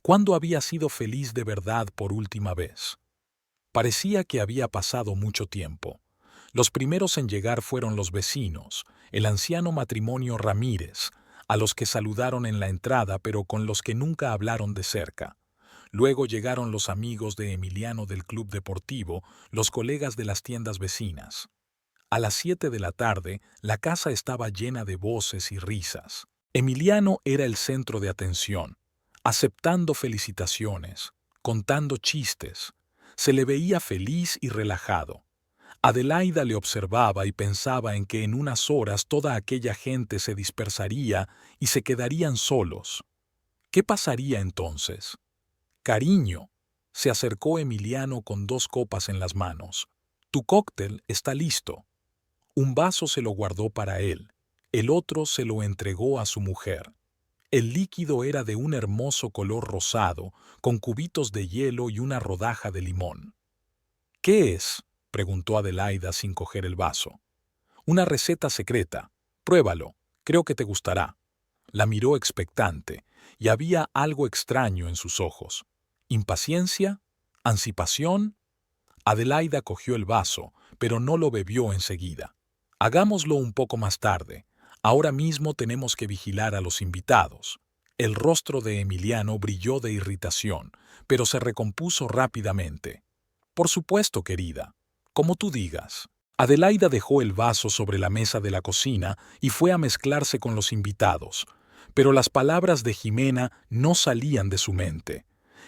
¿Cuándo había sido feliz de verdad por última vez? Parecía que había pasado mucho tiempo. Los primeros en llegar fueron los vecinos, el anciano matrimonio Ramírez, a los que saludaron en la entrada pero con los que nunca hablaron de cerca. Luego llegaron los amigos de Emiliano del club deportivo, los colegas de las tiendas vecinas. A las 7 de la tarde, la casa estaba llena de voces y risas. Emiliano era el centro de atención, aceptando felicitaciones, contando chistes. Se le veía feliz y relajado. Adelaida le observaba y pensaba en que en unas horas toda aquella gente se dispersaría y se quedarían solos. ¿Qué pasaría entonces? Cariño, se acercó Emiliano con 2 copas en las manos. Tu cóctel está listo. Un vaso se lo guardó para él, el otro se lo entregó a su mujer. El líquido era de un hermoso color rosado, con cubitos de hielo y una rodaja de limón. ¿Qué es?, preguntó Adelaida sin coger el vaso. Una receta secreta. Pruébalo, creo que te gustará. La miró expectante, y había algo extraño en sus ojos. ¿Impaciencia? ¿Anticipación? Adelaida cogió el vaso, pero no lo bebió enseguida. Hagámoslo un poco más tarde. Ahora mismo tenemos que vigilar a los invitados. El rostro de Emiliano brilló de irritación, pero se recompuso rápidamente. Por supuesto, querida. Como tú digas. Adelaida dejó el vaso sobre la mesa de la cocina y fue a mezclarse con los invitados, pero las palabras de Jimena no salían de su mente.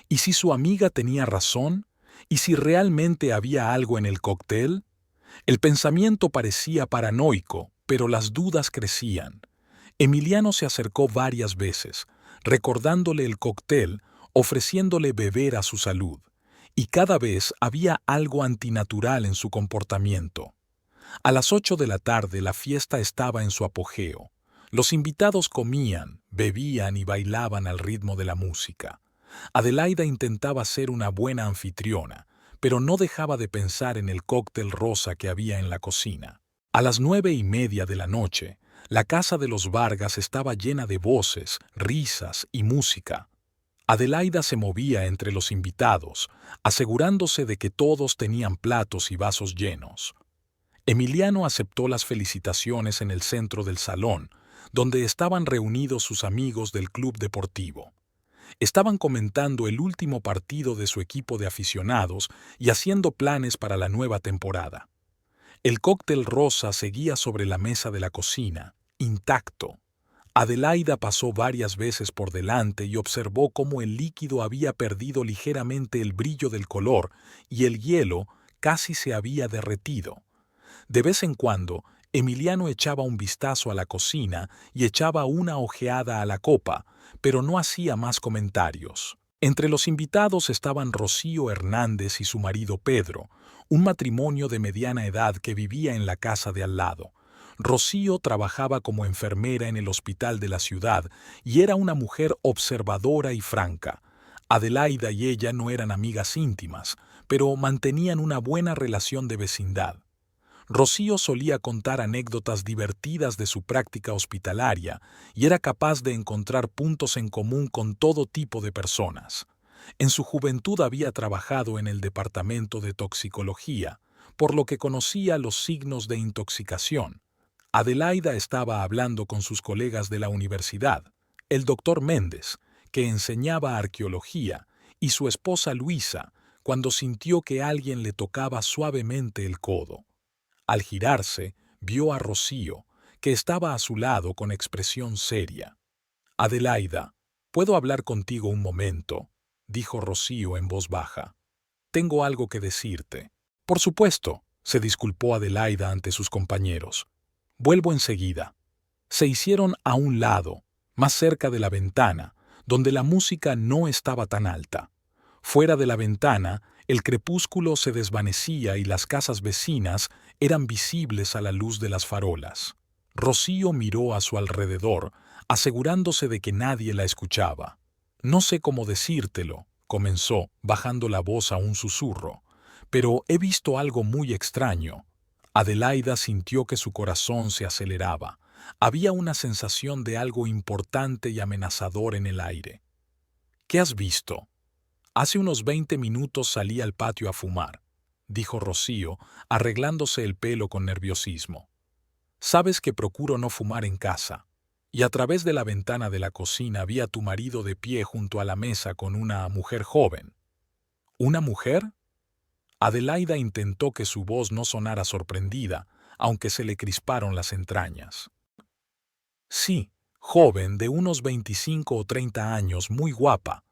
¿Y si su amiga tenía razón? ¿Y si realmente había algo en el cóctel? El pensamiento parecía paranoico, pero las dudas crecían. Emiliano se acercó varias veces, recordándole el cóctel, ofreciéndole beber a su salud, y cada vez había algo antinatural en su comportamiento. A las 8 de la tarde la fiesta estaba en su apogeo. Los invitados comían, bebían y bailaban al ritmo de la música. Adelaida intentaba ser una buena anfitriona, pero no dejaba de pensar en el cóctel rosa que había en la cocina. A las 9:30 de la noche, la casa de los Vargas estaba llena de voces, risas y música. Adelaida se movía entre los invitados, asegurándose de que todos tenían platos y vasos llenos. Emiliano aceptó las felicitaciones en el centro del salón, donde estaban reunidos sus amigos del club deportivo. Estaban comentando el último partido de su equipo de aficionados y haciendo planes para la nueva temporada. El cóctel rosa seguía sobre la mesa de la cocina, intacto. Adelaida pasó varias veces por delante y observó cómo el líquido había perdido ligeramente el brillo del color y el hielo casi se había derretido. De vez en cuando, Emiliano echaba un vistazo a la cocina y echaba una ojeada a la copa, pero no hacía más comentarios. Entre los invitados estaban Rocío Hernández y su marido Pedro, un matrimonio de mediana edad que vivía en la casa de al lado. Rocío trabajaba como enfermera en el hospital de la ciudad y era una mujer observadora y franca. Adelaida y ella no eran amigas íntimas, pero mantenían una buena relación de vecindad. Rocío solía contar anécdotas divertidas de su práctica hospitalaria y era capaz de encontrar puntos en común con todo tipo de personas. En su juventud había trabajado en el departamento de toxicología, por lo que conocía los signos de intoxicación. Adelaida estaba hablando con sus colegas de la universidad, el doctor Méndez, que enseñaba arqueología, y su esposa Luisa, cuando sintió que alguien le tocaba suavemente el codo. Al girarse, vio a Rocío, que estaba a su lado con expresión seria. «Adelaida, ¿puedo hablar contigo un momento?», dijo Rocío en voz baja. «Tengo algo que decirte». «Por supuesto», se disculpó Adelaida ante sus compañeros. «Vuelvo enseguida». Se hicieron a un lado, más cerca de la ventana, donde la música no estaba tan alta. Fuera de la ventana, el crepúsculo se desvanecía y las casas vecinas eran visibles a la luz de las farolas. Rocío miró a su alrededor, asegurándose de que nadie la escuchaba. «No sé cómo decírtelo», comenzó, bajando la voz a un susurro, «pero he visto algo muy extraño». Adelaida sintió que su corazón se aceleraba. Había una sensación de algo importante y amenazador en el aire. «¿Qué has visto?» «Hace unos 20 minutos salí al patio a fumar», dijo Rocío, arreglándose el pelo con nerviosismo. «Sabes que procuro no fumar en casa, y a través de la ventana de la cocina vi a tu marido de pie junto a la mesa con una mujer joven». «¿Una mujer?». Adelaida intentó que su voz no sonara sorprendida, aunque se le crisparon las entrañas. «Sí, joven, de unos 25 o 30 años, muy guapa.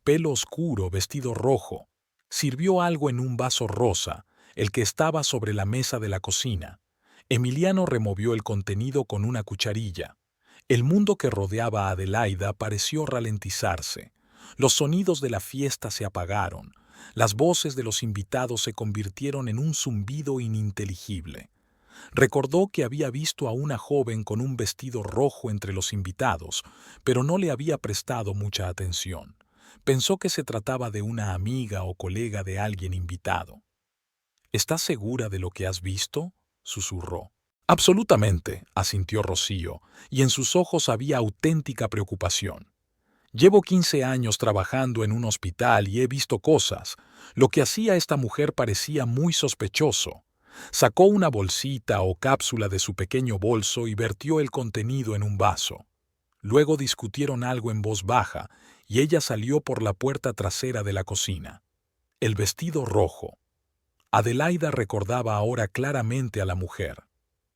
Pelo oscuro, vestido rojo. Sirvió algo en un vaso rosa, el que estaba sobre la mesa de la cocina. Emiliano removió el contenido con una cucharilla. El mundo que rodeaba a Adelaida pareció ralentizarse. Los sonidos de la fiesta se apagaron. Las voces de los invitados se convirtieron en un zumbido ininteligible. Recordó que había visto a una joven con un vestido rojo entre los invitados, pero no le había prestado mucha atención. Pensó que se trataba de una amiga o colega de alguien invitado. ¿Estás segura de lo que has visto?, susurró. Absolutamente, asintió Rocío, y en sus ojos había auténtica preocupación. Llevo 15 años trabajando en un hospital y he visto cosas. Lo que hacía esta mujer parecía muy sospechoso. Sacó una bolsita o cápsula de su pequeño bolso y vertió el contenido en un vaso. Luego discutieron algo en voz baja y ella salió por la puerta trasera de la cocina. El vestido rojo. Adelaida recordaba ahora claramente a la mujer.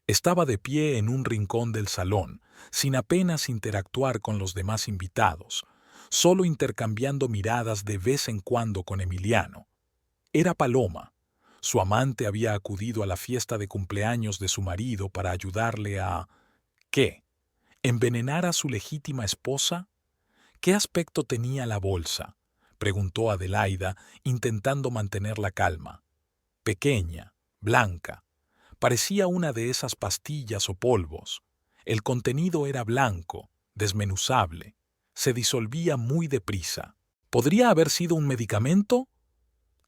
Estaba de pie en un rincón del salón, sin apenas interactuar con los demás invitados, solo intercambiando miradas de vez en cuando con Emiliano. Era Paloma. Su amante había acudido a la fiesta de cumpleaños de su marido para ayudarle a... ¿qué? ¿Envenenar a su legítima esposa? ¿Qué aspecto tenía la bolsa?, preguntó Adelaida, intentando mantener la calma. Pequeña, blanca. Parecía una de esas pastillas o polvos. El contenido era blanco, desmenuzable. Se disolvía muy deprisa. ¿Podría haber sido un medicamento?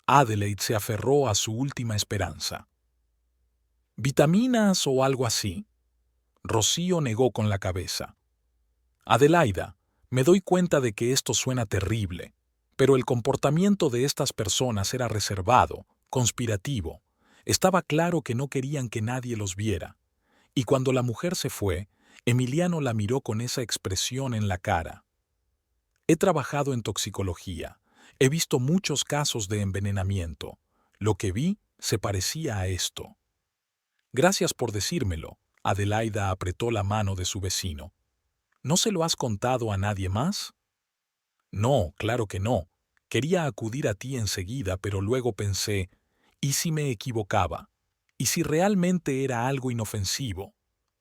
Adelaide se aferró a su última esperanza. ¿Vitaminas o algo así? Rocío negó con la cabeza. Adelaida, me doy cuenta de que esto suena terrible, pero el comportamiento de estas personas era reservado, conspirativo. Estaba claro que no querían que nadie los viera. Y cuando la mujer se fue, Emiliano la miró con esa expresión en la cara. He trabajado en toxicología. He visto muchos casos de envenenamiento. Lo que vi se parecía a esto. Gracias por decírmelo. Adelaida apretó la mano de su vecino. ¿No se lo has contado a nadie más? No, claro que no. Quería acudir a ti enseguida, pero luego pensé, ¿y si me equivocaba? ¿Y si realmente era algo inofensivo?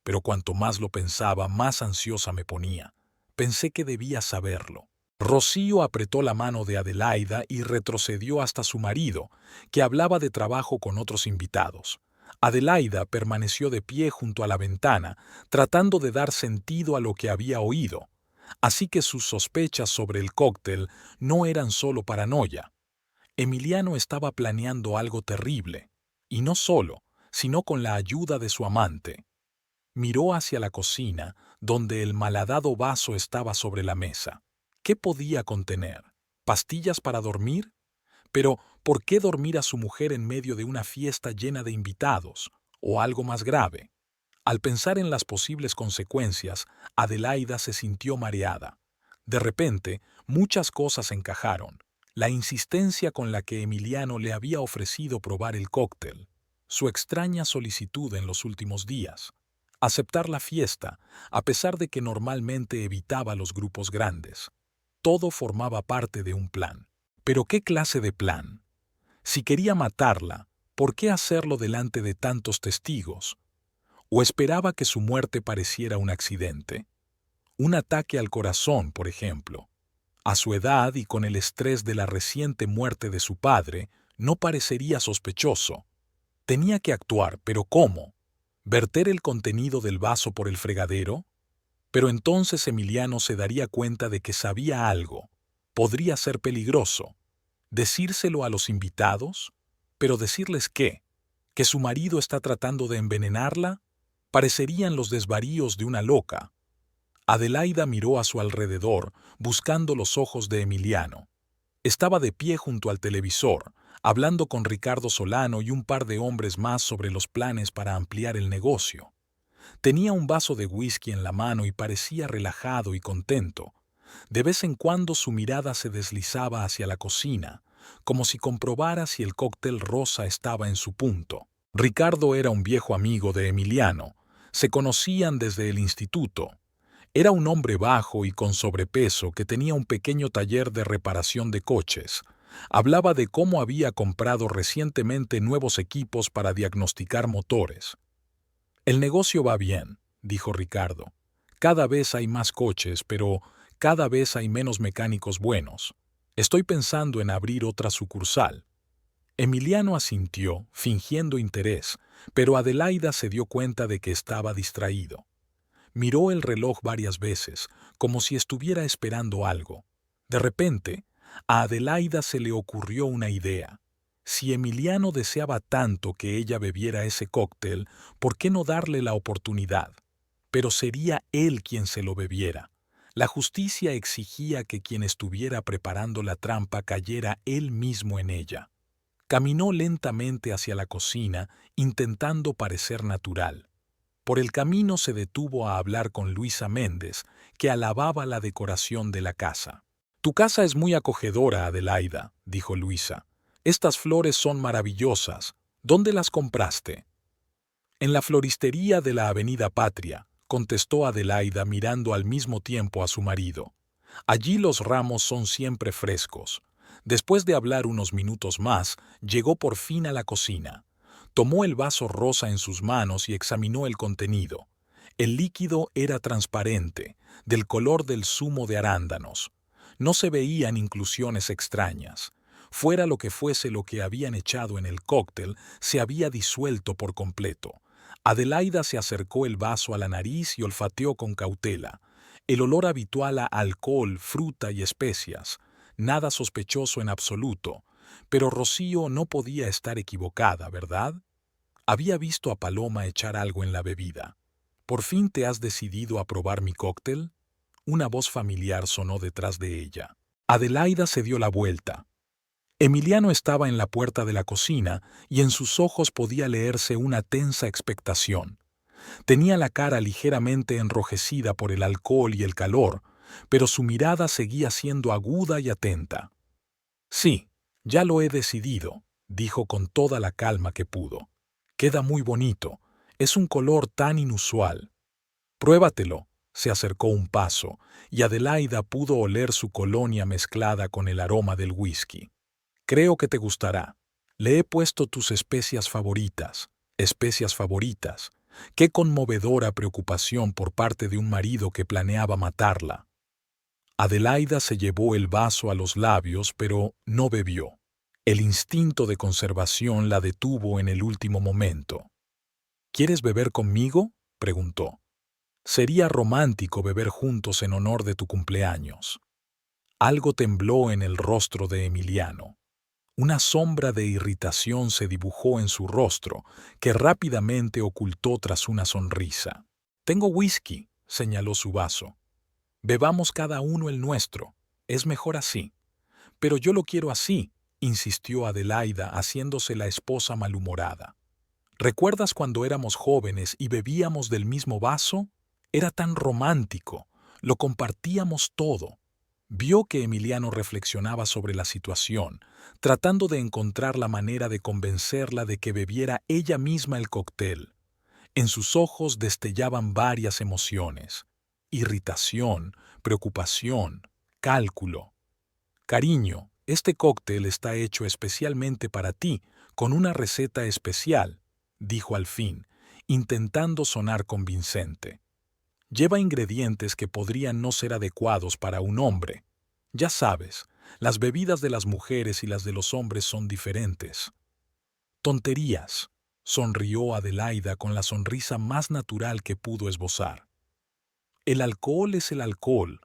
Pero cuanto más lo pensaba, más ansiosa me ponía. Pensé que debía saberlo. Rocío apretó la mano de Adelaida y retrocedió hasta su marido, que hablaba de trabajo con otros invitados. Adelaida permaneció de pie junto a la ventana, tratando de dar sentido a lo que había oído. Así que sus sospechas sobre el cóctel no eran solo paranoia. Emiliano estaba planeando algo terrible, y no solo, sino con la ayuda de su amante. Miró hacia la cocina, donde el malhadado vaso estaba sobre la mesa. ¿Qué podía contener? ¿Pastillas para dormir? Pero, ¿por qué dormir a su mujer en medio de una fiesta llena de invitados? ¿O algo más grave? Al pensar en las posibles consecuencias, Adelaida se sintió mareada. De repente, muchas cosas encajaron. La insistencia con la que Emiliano le había ofrecido probar el cóctel, su extraña solicitud en los últimos días, aceptar la fiesta, a pesar de que normalmente evitaba los grupos grandes. Todo formaba parte de un plan. ¿Pero qué clase de plan? Si quería matarla, ¿por qué hacerlo delante de tantos testigos? ¿O esperaba que su muerte pareciera un accidente? Un ataque al corazón, por ejemplo. A su edad y con el estrés de la reciente muerte de su padre, no parecería sospechoso. Tenía que actuar, pero ¿cómo? ¿Verter el contenido del vaso por el fregadero? Pero entonces Emiliano se daría cuenta de que sabía algo. Podría ser peligroso. ¿Decírselo a los invitados? ¿Pero decirles qué? ¿Que su marido está tratando de envenenarla? Parecerían los desvaríos de una loca. Adelaida miró a su alrededor, buscando los ojos de Emiliano. Estaba de pie junto al televisor, hablando con Ricardo Solano y un par de hombres más sobre los planes para ampliar el negocio. Tenía un vaso de whisky en la mano y parecía relajado y contento. De vez en cuando su mirada se deslizaba hacia la cocina, como si comprobara si el cóctel rosa estaba en su punto. Ricardo era un viejo amigo de Emiliano. Se conocían desde el instituto. Era un hombre bajo y con sobrepeso que tenía un pequeño taller de reparación de coches. Hablaba de cómo había comprado recientemente nuevos equipos para diagnosticar motores. El negocio va bien, dijo Ricardo. Cada vez hay más coches, pero cada vez hay menos mecánicos buenos. Estoy pensando en abrir otra sucursal. Emiliano asintió, fingiendo interés, pero Adelaida se dio cuenta de que estaba distraído. Miró el reloj varias veces, como si estuviera esperando algo. De repente, a Adelaida se le ocurrió una idea. Si Emiliano deseaba tanto que ella bebiera ese cóctel, ¿por qué no darle la oportunidad? Pero sería él quien se lo bebiera. La justicia exigía que quien estuviera preparando la trampa cayera él mismo en ella. Caminó lentamente hacia la cocina, intentando parecer natural. Por el camino se detuvo a hablar con Luisa Méndez, que alababa la decoración de la casa. «Tu casa es muy acogedora, Adelaida», dijo Luisa. «Estas flores son maravillosas. ¿Dónde las compraste?» «En la floristería de la Avenida Patria», contestó Adelaida mirando al mismo tiempo a su marido. «Allí los ramos son siempre frescos». Después de hablar unos minutos más, llegó por fin a la cocina. Tomó el vaso rosa en sus manos y examinó el contenido. El líquido era transparente, del color del zumo de arándanos. No se veían inclusiones extrañas. Fuera lo que fuese lo que habían echado en el cóctel, se había disuelto por completo. Adelaida se acercó el vaso a la nariz y olfateó con cautela. El olor habitual a alcohol, fruta y especias. Nada sospechoso en absoluto. Pero Rocío no podía estar equivocada, ¿verdad? Había visto a Paloma echar algo en la bebida. ¿Por fin te has decidido a probar mi cóctel? Una voz familiar sonó detrás de ella. Adelaida se dio la vuelta. Emiliano estaba en la puerta de la cocina y en sus ojos podía leerse una tensa expectación. Tenía la cara ligeramente enrojecida por el alcohol y el calor, pero su mirada seguía siendo aguda y atenta. «Sí, ya lo he decidido», dijo con toda la calma que pudo. «Queda muy bonito. Es un color tan inusual». «Pruébatelo». Se acercó un paso, y Adelaida pudo oler su colonia mezclada con el aroma del whisky. «Creo que te gustará. Le he puesto tus especias favoritas». «Especias favoritas». Qué conmovedora preocupación por parte de un marido que planeaba matarla. Adelaida se llevó el vaso a los labios, pero no bebió. El instinto de conservación la detuvo en el último momento. «¿Quieres beber conmigo?», preguntó. «Sería romántico beber juntos en honor de tu cumpleaños». Algo tembló en el rostro de Emiliano. Una sombra de irritación se dibujó en su rostro, que rápidamente ocultó tras una sonrisa. «Tengo whisky», señaló su vaso. «Bebamos cada uno el nuestro. Es mejor así». «Pero yo lo quiero así», insistió Adelaida, haciéndose la esposa malhumorada. «¿Recuerdas cuando éramos jóvenes y bebíamos del mismo vaso? Era tan romántico. Lo compartíamos todo». Vio que Emiliano reflexionaba sobre la situación, tratando de encontrar la manera de convencerla de que bebiera ella misma el cóctel. En sus ojos destellaban varias emociones: irritación, preocupación, cálculo. «Cariño, este cóctel está hecho especialmente para ti, con una receta especial», dijo al fin, intentando sonar convincente. «Lleva ingredientes que podrían no ser adecuados para un hombre. Ya sabes, las bebidas de las mujeres y las de los hombres son diferentes». «Tonterías», sonrió Adelaida con la sonrisa más natural que pudo esbozar. «El alcohol es el alcohol.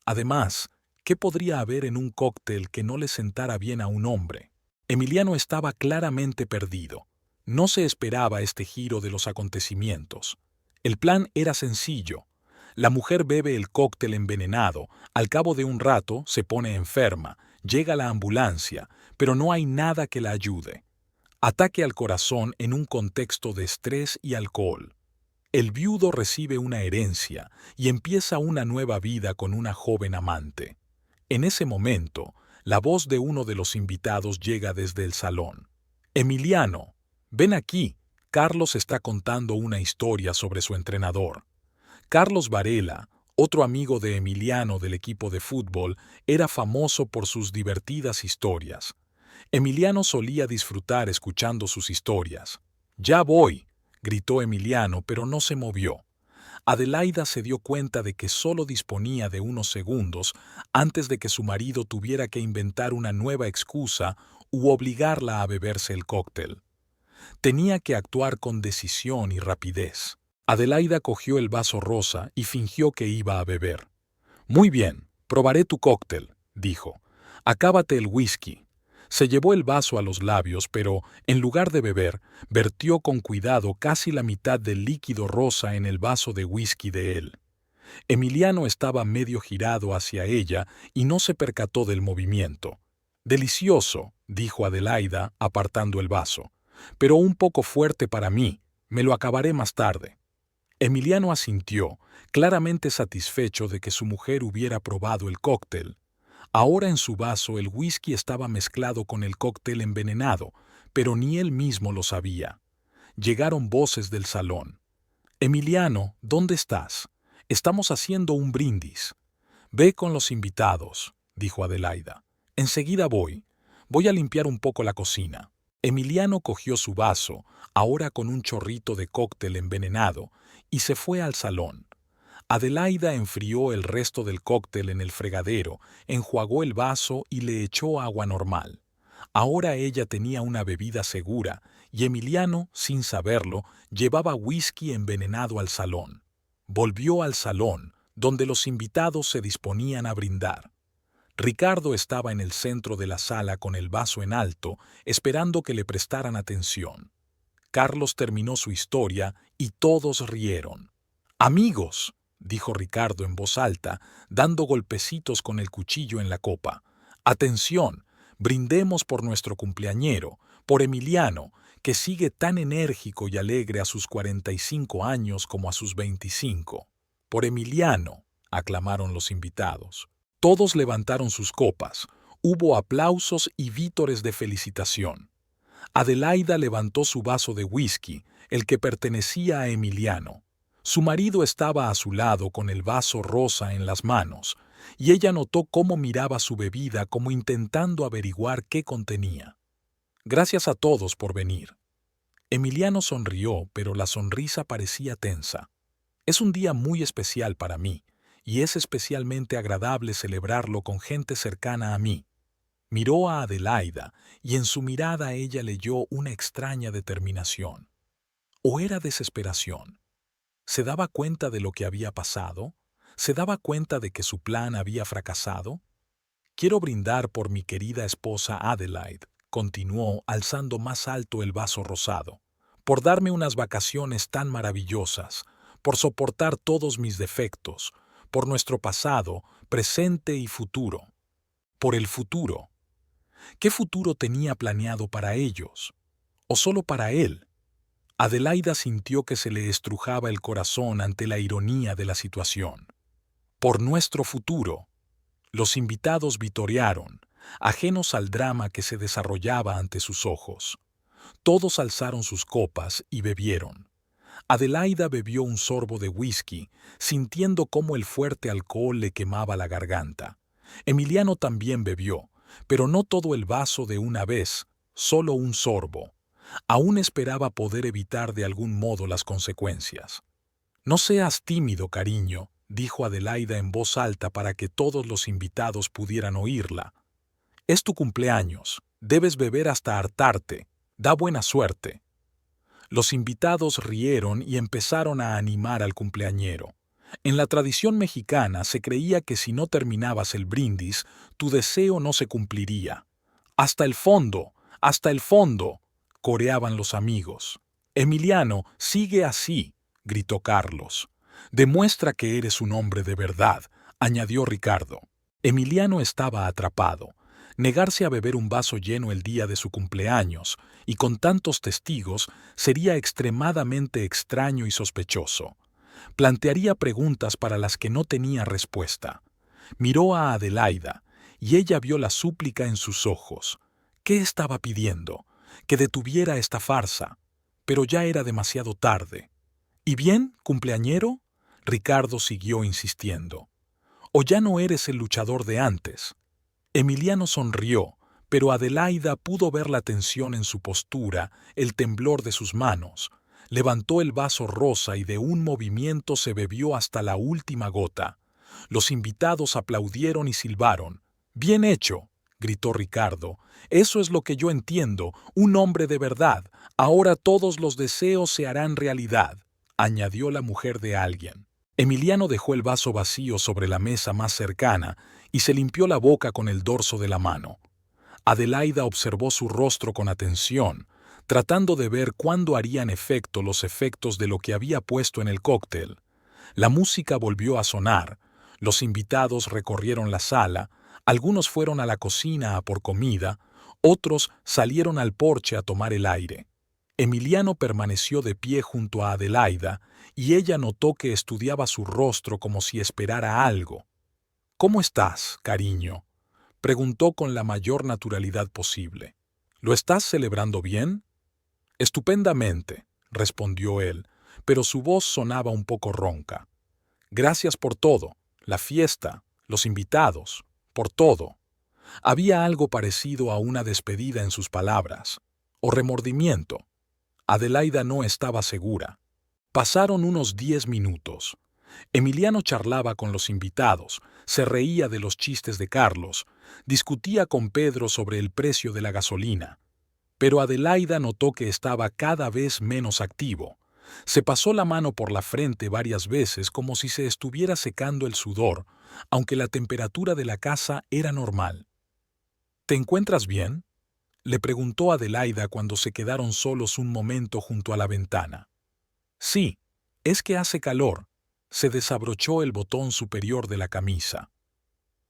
Además, ¿qué podría haber en un cóctel que no le sentara bien a un hombre?». Emiliano estaba claramente perdido. No se esperaba este giro de los acontecimientos. El plan era sencillo. La mujer bebe el cóctel envenenado, al cabo de un rato se pone enferma, llega la ambulancia, pero no hay nada que la ayude. Ataque al corazón en un contexto de estrés y alcohol. El viudo recibe una herencia y empieza una nueva vida con una joven amante. En ese momento, la voz de uno de los invitados llega desde el salón. «Emiliano, ven aquí. Carlos está contando una historia sobre su entrenador». Carlos Varela, otro amigo de Emiliano del equipo de fútbol, era famoso por sus divertidas historias. Emiliano solía disfrutar escuchando sus historias. «Ya voy», gritó Emiliano, pero no se movió. Adelaida se dio cuenta de que solo disponía de unos segundos antes de que su marido tuviera que inventar una nueva excusa u obligarla a beberse el cóctel. Tenía que actuar con decisión y rapidez. Adelaida cogió el vaso rosa y fingió que iba a beber. «Muy bien, probaré tu cóctel», dijo. «Acábate el whisky». Se llevó el vaso a los labios, pero, en lugar de beber, vertió con cuidado casi la mitad del líquido rosa en el vaso de whisky de él. Emiliano estaba medio girado hacia ella y no se percató del movimiento. «Delicioso», dijo Adelaida, apartando el vaso, «pero un poco fuerte para mí. Me lo acabaré más tarde». Emiliano asintió, claramente satisfecho de que su mujer hubiera probado el cóctel. Ahora en su vaso el whisky estaba mezclado con el cóctel envenenado, pero ni él mismo lo sabía. Llegaron voces del salón. «Emiliano, ¿dónde estás? Estamos haciendo un brindis». «Ve con los invitados», dijo Adelaida. «Enseguida voy. Voy a limpiar un poco la cocina». Emiliano cogió su vaso, ahora con un chorrito de cóctel envenenado, y se fue al salón. Adelaida enfrió el resto del cóctel en el fregadero, enjuagó el vaso y le echó agua normal. Ahora ella tenía una bebida segura, y Emiliano, sin saberlo, llevaba whisky envenenado al salón. Volvió al salón, donde los invitados se disponían a brindar. Ricardo estaba en el centro de la sala con el vaso en alto, esperando que le prestaran atención. Carlos terminó su historia y todos rieron. «Amigos», dijo Ricardo en voz alta, dando golpecitos con el cuchillo en la copa. «Atención, brindemos por nuestro cumpleañero, por Emiliano, que sigue tan enérgico y alegre a sus 45 años como a sus 25. Por Emiliano», aclamaron los invitados. Todos levantaron sus copas, hubo aplausos y vítores de felicitación. Adelaida levantó su vaso de whisky, el que pertenecía a Emiliano. Su marido estaba a su lado con el vaso rosa en las manos, y ella notó cómo miraba su bebida como intentando averiguar qué contenía. «Gracias a todos por venir». Emiliano sonrió, pero la sonrisa parecía tensa. «Es un día muy especial para mí, y es especialmente agradable celebrarlo con gente cercana a mí». Miró a Adelaida, y en su mirada ella leyó una extraña determinación. ¿O era desesperación? ¿Se daba cuenta de lo que había pasado? ¿Se daba cuenta de que su plan había fracasado? «Quiero brindar por mi querida esposa Adelaide», continuó, alzando más alto el vaso rosado, «por darme unas vacaciones tan maravillosas, por soportar todos mis defectos, por nuestro pasado, presente y futuro. Por el futuro». ¿Qué futuro tenía planeado para ellos? ¿O solo para él? Adelaida sintió que se le estrujaba el corazón ante la ironía de la situación. «Por nuestro futuro». Los invitados vitorearon, ajenos al drama que se desarrollaba ante sus ojos. Todos alzaron sus copas y bebieron. Adelaida bebió un sorbo de whisky, sintiendo cómo el fuerte alcohol le quemaba la garganta. Emiliano también bebió, pero no todo el vaso de una vez, solo un sorbo. Aún esperaba poder evitar de algún modo las consecuencias. «No seas tímido, cariño», dijo Adelaida en voz alta para que todos los invitados pudieran oírla. «Es tu cumpleaños, debes beber hasta hartarte, da buena suerte». Los invitados rieron y empezaron a animar al cumpleañero. En la tradición mexicana se creía que si no terminabas el brindis, tu deseo no se cumpliría. «Hasta el fondo, hasta el fondo», coreaban los amigos. «Emiliano, sigue así», gritó Carlos. «Demuestra que eres un hombre de verdad», añadió Ricardo. Emiliano estaba atrapado. Negarse a beber un vaso lleno el día de su cumpleaños, y con tantos testigos, sería extremadamente extraño y sospechoso. Plantearía preguntas para las que no tenía respuesta. Miró a Adelaida, y ella vio la súplica en sus ojos. ¿Qué estaba pidiendo? Que detuviera esta farsa. Pero ya era demasiado tarde. «¿Y bien, cumpleañero?», Ricardo siguió insistiendo. «¿O ya no eres el luchador de antes?». Emiliano sonrió, pero Adelaida pudo ver la tensión en su postura, el temblor de sus manos. Levantó el vaso rosa y de un movimiento se bebió hasta la última gota. Los invitados aplaudieron y silbaron. «Bien hecho», gritó Ricardo. Eso es lo que yo entiendo, un hombre de verdad. Ahora todos los deseos se harán realidad, añadió la mujer de alguien. Emiliano dejó el vaso vacío sobre la mesa más cercana y se limpió la boca con el dorso de la mano. Adelaida observó su rostro con atención, tratando de ver cuándo harían efecto los efectos de lo que había puesto en el cóctel. La música volvió a sonar, los invitados recorrieron la sala, algunos fueron a la cocina a por comida, otros salieron al porche a tomar el aire. Emiliano permaneció de pie junto a Adelaida y ella notó que estudiaba su rostro como si esperara algo. «¿Cómo estás, cariño?», preguntó con la mayor naturalidad posible. «¿Lo estás celebrando bien?». «Estupendamente», respondió él, pero su voz sonaba un poco ronca. «Gracias por todo, la fiesta, los invitados, por todo». Había algo parecido a una despedida en sus palabras, o remordimiento. Adelaida no estaba segura. Pasaron unos 10 minutos. Emiliano charlaba con los invitados, se reía de los chistes de Carlos, discutía con Pedro sobre el precio de la gasolina. Pero Adelaida notó que estaba cada vez menos activo. Se pasó la mano por la frente varias veces como si se estuviera secando el sudor, aunque la temperatura de la casa era normal. «¿Te encuentras bien?», le preguntó Adelaida cuando se quedaron solos un momento junto a la ventana. «Sí, es que hace calor», se desabrochó el botón superior de la camisa.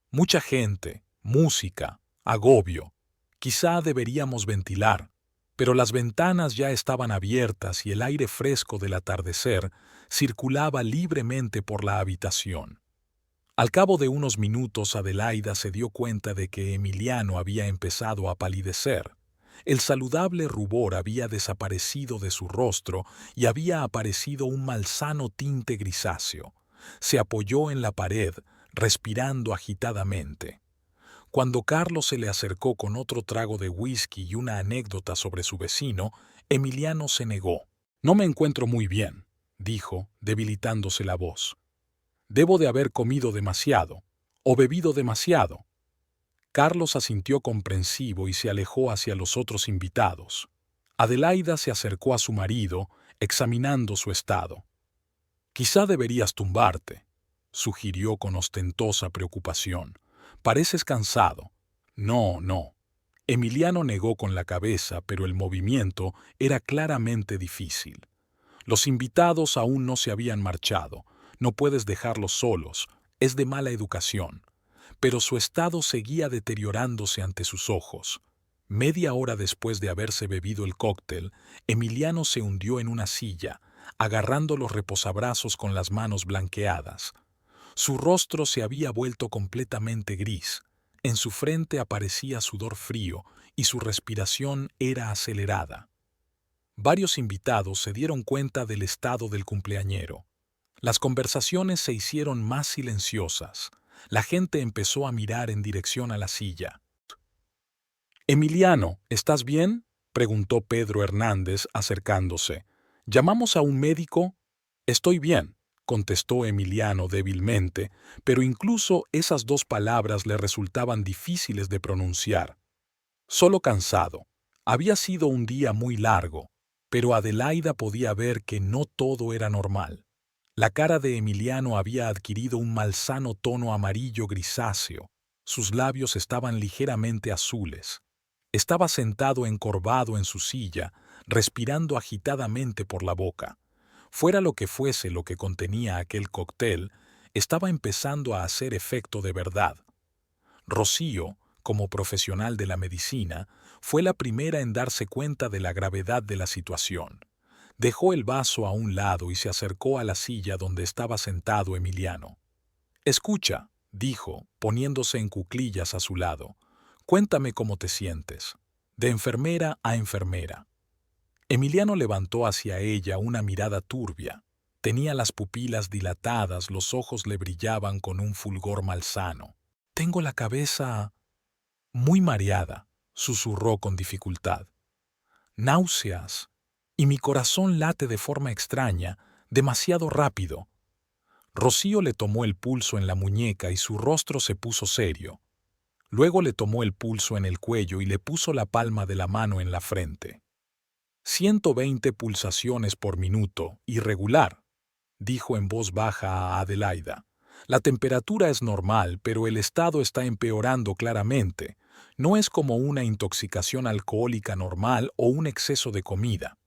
«Mucha gente, música, agobio. Quizá deberíamos ventilar». Pero las ventanas ya estaban abiertas y el aire fresco del atardecer circulaba libremente por la habitación. Al cabo de unos minutos Adelaida se dio cuenta de que Emiliano había empezado a palidecer. El saludable rubor había desaparecido de su rostro y había aparecido un malsano tinte grisáceo. Se apoyó en la pared, respirando agitadamente. Cuando Carlos se le acercó con otro trago de whisky y una anécdota sobre su vecino, Emiliano se negó. «No me encuentro muy bien», dijo, debilitándose la voz. «Debo de haber comido demasiado, o bebido demasiado». Carlos asintió comprensivo y se alejó hacia los otros invitados. Adelaida se acercó a su marido, examinando su estado. «Quizá deberías tumbarte», sugirió con ostentosa preocupación. «Pareces cansado». «No, no». Emiliano negó con la cabeza, pero el movimiento era claramente difícil. Los invitados aún no se habían marchado. No puedes dejarlos solos, es de mala educación. Pero su estado seguía deteriorándose ante sus ojos. Media hora después de haberse bebido el cóctel, Emiliano se hundió en una silla, agarrando los reposabrazos con las manos blanqueadas. Su rostro se había vuelto completamente gris. En su frente aparecía sudor frío y su respiración era acelerada. Varios invitados se dieron cuenta del estado del cumpleañero. Las conversaciones se hicieron más silenciosas. La gente empezó a mirar en dirección a la silla. «Emiliano, ¿estás bien?», preguntó Pedro Hernández acercándose. «¿Llamamos a un médico?». «Estoy bien», contestó Emiliano débilmente, pero incluso esas dos palabras le resultaban difíciles de pronunciar. «Solo cansado». Había sido un día muy largo, pero Adelaida podía ver que no todo era normal. La cara de Emiliano había adquirido un malsano tono amarillo grisáceo. Sus labios estaban ligeramente azules. Estaba sentado encorvado en su silla, respirando agitadamente por la boca. Fuera lo que fuese lo que contenía aquel cóctel, estaba empezando a hacer efecto de verdad. Rocío, como profesional de la medicina, fue la primera en darse cuenta de la gravedad de la situación. Dejó el vaso a un lado y se acercó a la silla donde estaba sentado Emiliano. «Escucha», dijo, poniéndose en cuclillas a su lado. «Cuéntame cómo te sientes». De enfermera a enfermera. Emiliano levantó hacia ella una mirada turbia. Tenía las pupilas dilatadas, los ojos le brillaban con un fulgor malsano. «Tengo la cabeza muy mareada», susurró con dificultad. «Náuseas, y mi corazón late de forma extraña, demasiado rápido». Rocío le tomó el pulso en la muñeca y su rostro se puso serio. Luego le tomó el pulso en el cuello y le puso la palma de la mano en la frente. 120 pulsaciones por minuto, irregular, dijo en voz baja a Adelaida. La temperatura es normal, pero el estado está empeorando claramente. No es como una intoxicación alcohólica normal o un exceso de comida.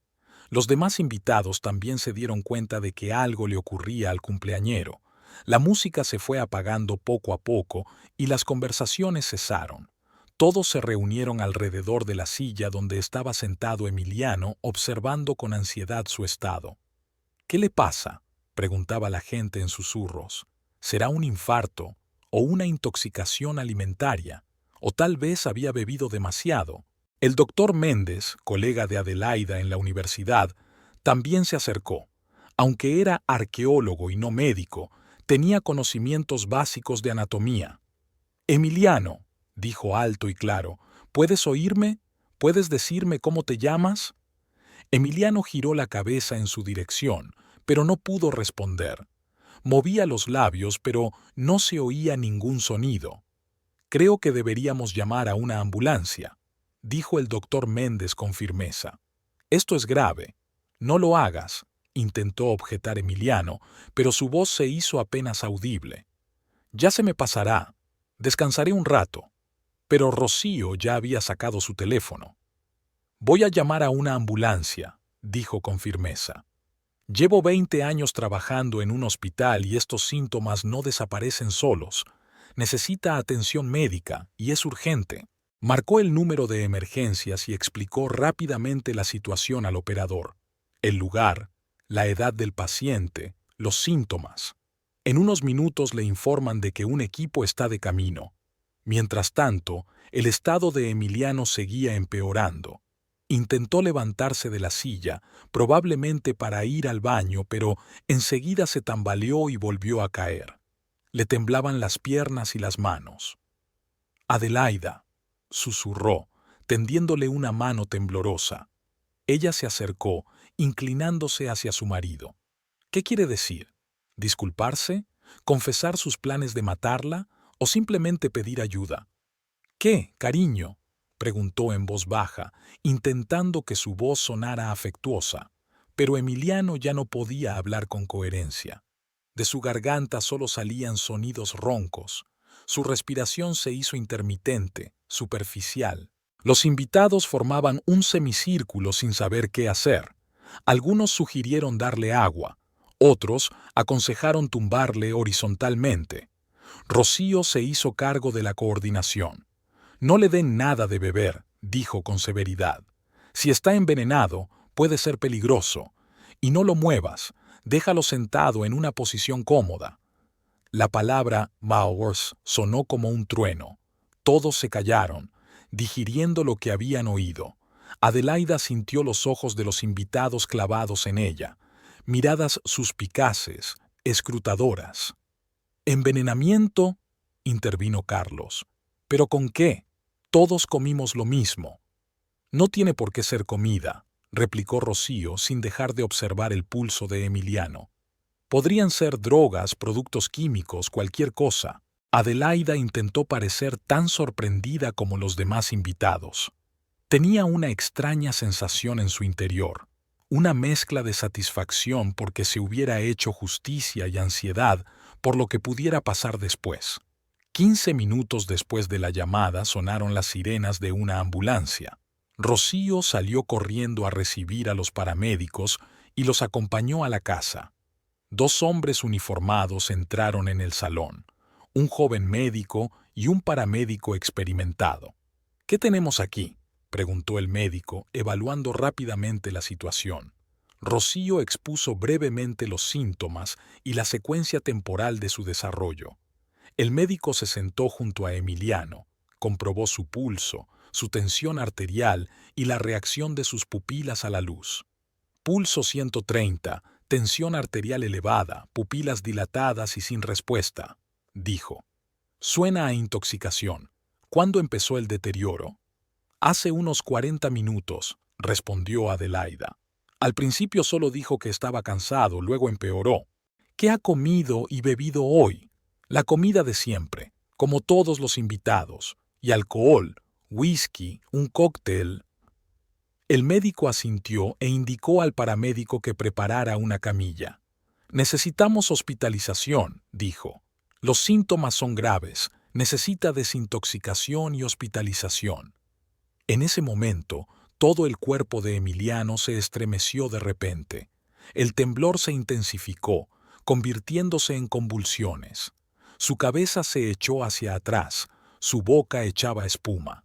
Los demás invitados también se dieron cuenta de que algo le ocurría al cumpleañero. La música se fue apagando poco a poco y las conversaciones cesaron. Todos se reunieron alrededor de la silla donde estaba sentado Emiliano, observando con ansiedad su estado. «¿Qué le pasa?», preguntaba la gente en susurros. «¿Será un infarto o una intoxicación alimentaria? O tal vez había bebido demasiado». El doctor Méndez, colega de Adelaida en la universidad, también se acercó. Aunque era arqueólogo y no médico, tenía conocimientos básicos de anatomía. «Emiliano», dijo alto y claro, «¿puedes oírme? ¿Puedes decirme cómo te llamas?». Emiliano giró la cabeza en su dirección, pero no pudo responder. Movía los labios, pero no se oía ningún sonido. «Creo que deberíamos llamar a una ambulancia», dijo el doctor Méndez con firmeza. «Esto es grave. No lo hagas», intentó objetar Emiliano, pero su voz se hizo apenas audible. «Ya se me pasará. Descansaré un rato». Pero Rocío ya había sacado su teléfono. «Voy a llamar a una ambulancia», dijo con firmeza. «Llevo 20 años trabajando en un hospital y estos síntomas no desaparecen solos. Necesita atención médica y es urgente». Marcó el número de emergencias y explicó rápidamente la situación al operador, el lugar, la edad del paciente, los síntomas. En unos minutos le informan de que un equipo está de camino. Mientras tanto, el estado de Emiliano seguía empeorando. Intentó levantarse de la silla, probablemente para ir al baño, pero enseguida se tambaleó y volvió a caer. Le temblaban las piernas y las manos. «Adelaida», susurró, tendiéndole una mano temblorosa. Ella se acercó, inclinándose hacia su marido. «¿Qué quiere decir? ¿Disculparse? ¿Confesar sus planes de matarla? ¿O simplemente pedir ayuda?» «¿Qué, cariño?», preguntó en voz baja, intentando que su voz sonara afectuosa. Pero Emiliano ya no podía hablar con coherencia. De su garganta solo salían sonidos roncos. Su respiración se hizo intermitente, superficial. Los invitados formaban un semicírculo sin saber qué hacer. Algunos sugirieron darle agua, otros aconsejaron tumbarle horizontalmente. Rocío se hizo cargo de la coordinación. «No le den nada de beber», dijo con severidad. «Si está envenenado, puede ser peligroso. Y no lo muevas, déjalo sentado en una posición cómoda». La palabra «Maurs» sonó como un trueno. Todos se callaron, digiriendo lo que habían oído. Adelaida sintió los ojos de los invitados clavados en ella, miradas suspicaces, escrutadoras. «¿Envenenamiento?», intervino Carlos. «¿Pero con qué? Todos comimos lo mismo». «No tiene por qué ser comida», replicó Rocío sin dejar de observar el pulso de Emiliano. «Podrían ser drogas, productos químicos, cualquier cosa». Adelaida intentó parecer tan sorprendida como los demás invitados. Tenía una extraña sensación en su interior, una mezcla de satisfacción porque se hubiera hecho justicia y ansiedad por lo que pudiera pasar después. 15 minutos después de la llamada sonaron las sirenas de una ambulancia. Rocío salió corriendo a recibir a los paramédicos y los acompañó a la casa. 2 hombres uniformados entraron en el salón, un joven médico y un paramédico experimentado. «¿Qué tenemos aquí?», preguntó el médico, evaluando rápidamente la situación. Rocío expuso brevemente los síntomas y la secuencia temporal de su desarrollo. El médico se sentó junto a Emiliano, comprobó su pulso, su tensión arterial y la reacción de sus pupilas a la luz. «Pulso 130, tensión arterial elevada, pupilas dilatadas y sin respuesta», dijo. «Suena a intoxicación. ¿Cuándo empezó el deterioro?». «Hace unos 40 minutos», respondió Adelaida. «Al principio solo dijo que estaba cansado, luego empeoró». «¿Qué ha comido y bebido hoy?». «La comida de siempre, como todos los invitados. Y alcohol, whisky, un cóctel. El médico asintió e indicó al paramédico que preparara una camilla. Necesitamos hospitalización, dijo. Los síntomas son graves, necesita desintoxicación y hospitalización. En ese momento, todo el cuerpo de Emiliano se estremeció de repente. El temblor se intensificó, convirtiéndose en convulsiones. Su cabeza se echó hacia atrás, su boca echaba espuma.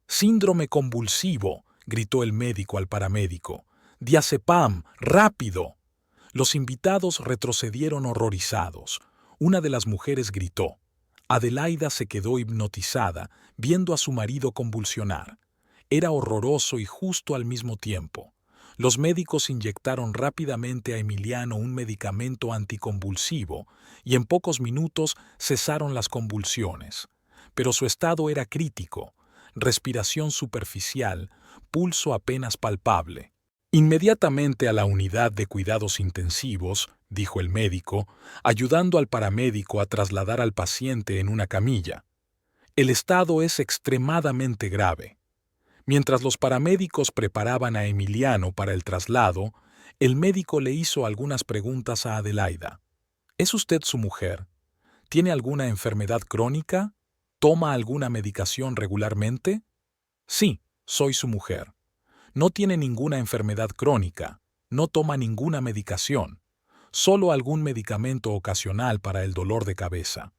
«Síndrome convulsivo», gritó el médico al paramédico. «Diazepam, rápido». Los invitados retrocedieron horrorizados. Una de las mujeres gritó. Adelaida se quedó hipnotizada, viendo a su marido convulsionar. Era horroroso y justo al mismo tiempo. Los médicos inyectaron rápidamente a Emiliano un medicamento anticonvulsivo y en pocos minutos cesaron las convulsiones. Pero su estado era crítico. Respiración superficial, pulso apenas palpable. «Inmediatamente a la unidad de cuidados intensivos», dijo el médico, ayudando al paramédico a trasladar al paciente en una camilla. «El estado es extremadamente grave». Mientras los paramédicos preparaban a Emiliano para el traslado, el médico le hizo algunas preguntas a Adelaida. «¿Es usted su mujer? ¿Tiene alguna enfermedad crónica? ¿Toma alguna medicación regularmente?» «Sí, soy su mujer. No tiene ninguna enfermedad crónica, no toma ninguna medicación, solo algún medicamento ocasional para el dolor de cabeza».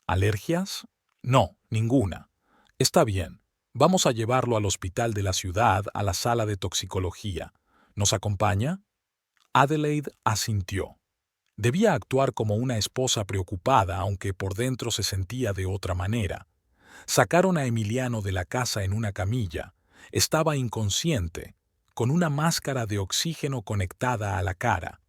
«¿Alergias?» «No, ninguna». «Está bien. Vamos a llevarlo al hospital de la ciudad, a la sala de toxicología. ¿Nos acompaña?» Adelaide asintió. Debía actuar como una esposa preocupada, aunque por dentro se sentía de otra manera. Sacaron a Emiliano de la casa en una camilla. Estaba inconsciente, con una máscara de oxígeno conectada a la cara.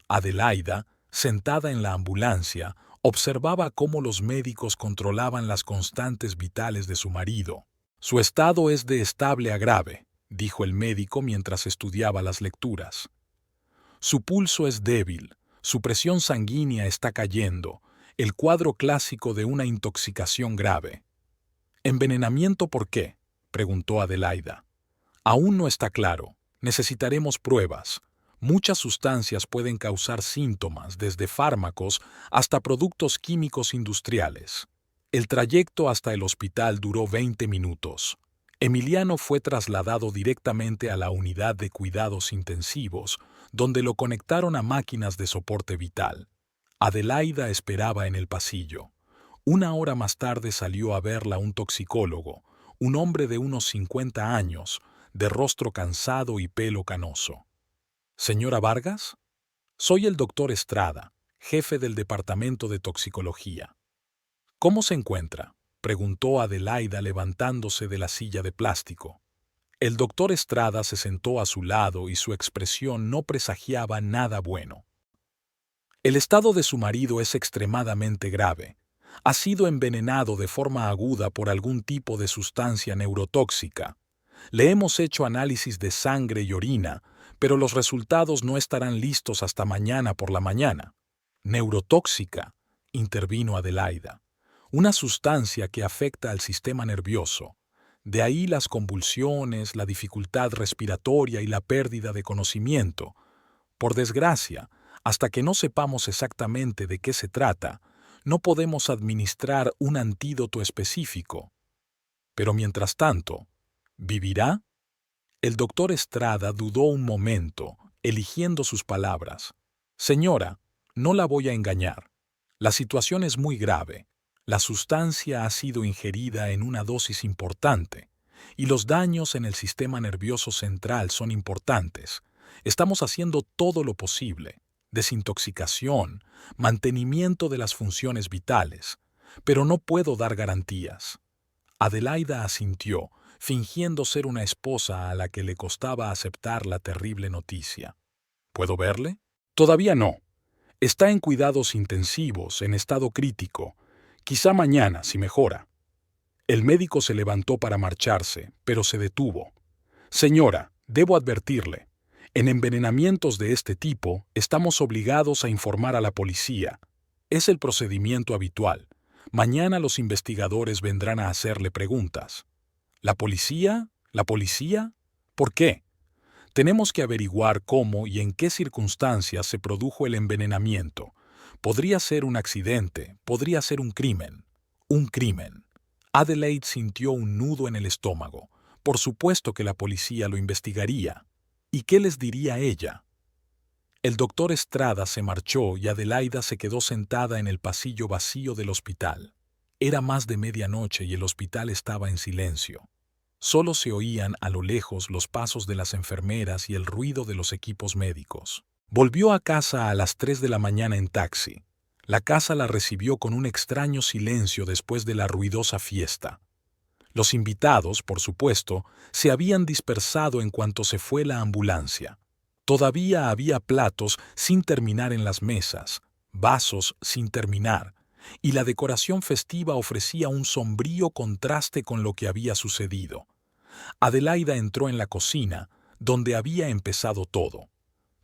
Adelaida, sentada en la ambulancia, observaba cómo los médicos controlaban las constantes vitales de su marido. «Su estado es de estable a grave», dijo el médico mientras estudiaba las lecturas. «Su pulso es débil, su presión sanguínea está cayendo, el cuadro clásico de una intoxicación grave». «¿Envenenamiento por qué?», preguntó Adelaida. «Aún no está claro. Necesitaremos pruebas. Muchas sustancias pueden causar síntomas, desde fármacos hasta productos químicos industriales». El trayecto hasta el hospital duró 20 minutos. Emiliano fue trasladado directamente a la unidad de cuidados intensivos, donde lo conectaron a máquinas de soporte vital. Adelaida esperaba en el pasillo. Una hora más tarde salió a verla un toxicólogo, un hombre de unos 50 años, de rostro cansado y pelo canoso. «¿Señora Vargas?» «Soy el doctor Estrada, jefe del departamento de toxicología». «¿Cómo se encuentra?», preguntó Adelaida levantándose de la silla de plástico. El doctor Estrada se sentó a su lado y su expresión no presagiaba nada bueno. «El estado de su marido es extremadamente grave. Ha sido envenenado de forma aguda por algún tipo de sustancia neurotóxica. Le hemos hecho análisis de sangre y orina, pero los resultados no estarán listos hasta mañana por la mañana». «Neurotóxica», intervino Adelaida. «Una sustancia que afecta al sistema nervioso. De ahí las convulsiones, la dificultad respiratoria y la pérdida de conocimiento. Por desgracia, hasta que no sepamos exactamente de qué se trata, no podemos administrar un antídoto específico. Pero mientras tanto, ¿vivirá?». El doctor Estrada dudó un momento, eligiendo sus palabras. «Señora, no la voy a engañar. La situación es muy grave. La sustancia ha sido ingerida en una dosis importante, y los daños en el sistema nervioso central son importantes. Estamos haciendo todo lo posible. Desintoxicación, mantenimiento de las funciones vitales, pero no puedo dar garantías». Adelaida asintió, fingiendo ser una esposa a la que le costaba aceptar la terrible noticia. «¿Puedo verle?» «Todavía no. Está en cuidados intensivos, en estado crítico. Quizá mañana, si mejora». El médico se levantó para marcharse, pero se detuvo. «Señora, debo advertirle. En envenenamientos de este tipo, estamos obligados a informar a la policía. Es el procedimiento habitual. Mañana los investigadores vendrán a hacerle preguntas. ¿La policía? ¿La policía? ¿Por qué? Tenemos que averiguar cómo y en qué circunstancias se produjo el envenenamiento. Podría ser un accidente, podría ser un crimen. Un crimen. Adelaide sintió un nudo en el estómago. Por supuesto que la policía lo investigaría. ¿Y qué les diría ella? El doctor Estrada se marchó y Adelaida se quedó sentada en el pasillo vacío del hospital. Era más de medianoche y el hospital estaba en silencio. Solo se oían a lo lejos los pasos de las enfermeras y el ruido de los equipos médicos. Volvió a casa a las 3 de la mañana en taxi. La casa la recibió con un extraño silencio después de la ruidosa fiesta. Los invitados, por supuesto, se habían dispersado en cuanto se fue la ambulancia. Todavía había platos sin terminar en las mesas, vasos sin terminar, y la decoración festiva ofrecía un sombrío contraste con lo que había sucedido. Adelaida entró en la cocina, donde había empezado todo.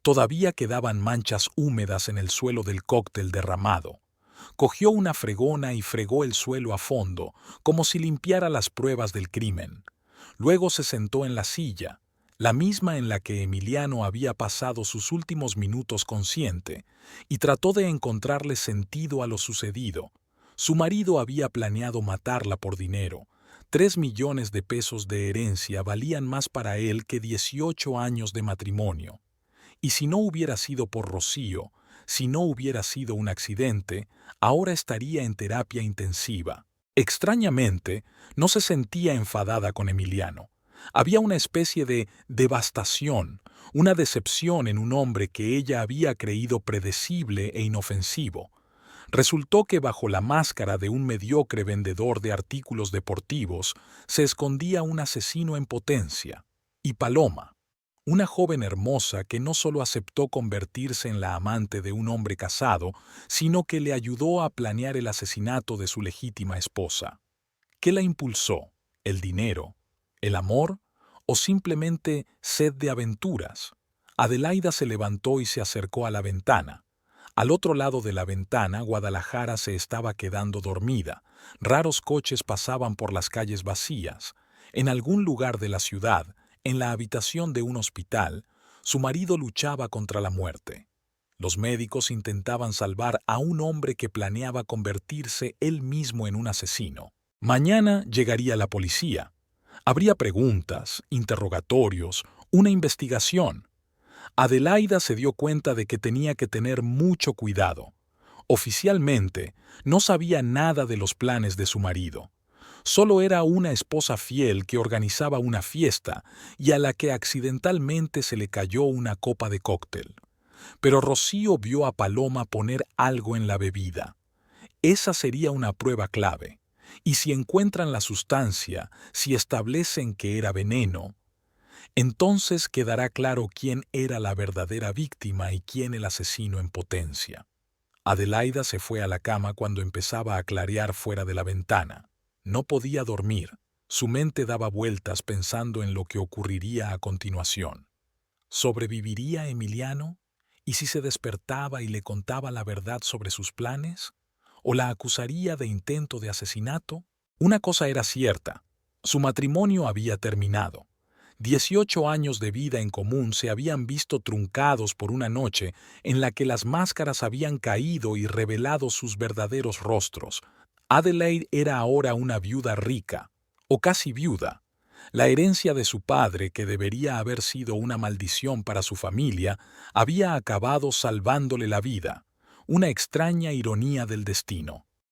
Todavía quedaban manchas húmedas en el suelo del cóctel derramado. Cogió una fregona y fregó el suelo a fondo, como si limpiara las pruebas del crimen. Luego se sentó en la silla, la misma en la que Emiliano había pasado sus últimos minutos consciente, y trató de encontrarle sentido a lo sucedido. Su marido había planeado matarla por dinero. 3 millones de pesos de herencia valían más para él que 18 años de matrimonio. Y si no hubiera sido por Rocío, si no hubiera sido un accidente, ahora estaría en terapia intensiva. Extrañamente, no se sentía enfadada con Emiliano. Había una especie de devastación, una decepción en un hombre que ella había creído predecible e inofensivo. Resultó que bajo la máscara de un mediocre vendedor de artículos deportivos se escondía un asesino en potencia. Y Paloma, una joven hermosa que no solo aceptó convertirse en la amante de un hombre casado, sino que le ayudó a planear el asesinato de su legítima esposa. ¿Qué la impulsó? ¿El dinero? ¿El amor? ¿O simplemente sed de aventuras? Adelaida se levantó y se acercó a la ventana. Al otro lado de la ventana, Guadalajara se estaba quedando dormida. Raros coches pasaban por las calles vacías. En algún lugar de la ciudad, en la habitación de un hospital, su marido luchaba contra la muerte. Los médicos intentaban salvar a un hombre que planeaba convertirse él mismo en un asesino. Mañana llegaría la policía. Habría preguntas, interrogatorios, una investigación. Adelaida se dio cuenta de que tenía que tener mucho cuidado. Oficialmente, no sabía nada de los planes de su marido. Solo era una esposa fiel que organizaba una fiesta y a la que accidentalmente se le cayó una copa de cóctel. Pero Rocío vio a Paloma poner algo en la bebida. Esa sería una prueba clave. Y si encuentran la sustancia, si establecen que era veneno, entonces quedará claro quién era la verdadera víctima y quién el asesino en potencia. Adelaida se fue a la cama cuando empezaba a clarear fuera de la ventana. No podía dormir. Su mente daba vueltas pensando en lo que ocurriría a continuación. ¿Sobreviviría Emiliano? ¿Y si se despertaba y le contaba la verdad sobre sus planes? ¿O la acusaría de intento de asesinato? Una cosa era cierta. Su matrimonio había terminado. 18 años de vida en común se habían visto truncados por una noche en la que las máscaras habían caído y revelado sus verdaderos rostros. Adelaide era ahora una viuda rica, o casi viuda. La herencia de su padre, que debería haber sido una maldición para su familia, había acabado salvándole la vida. Una extraña ironía del destino.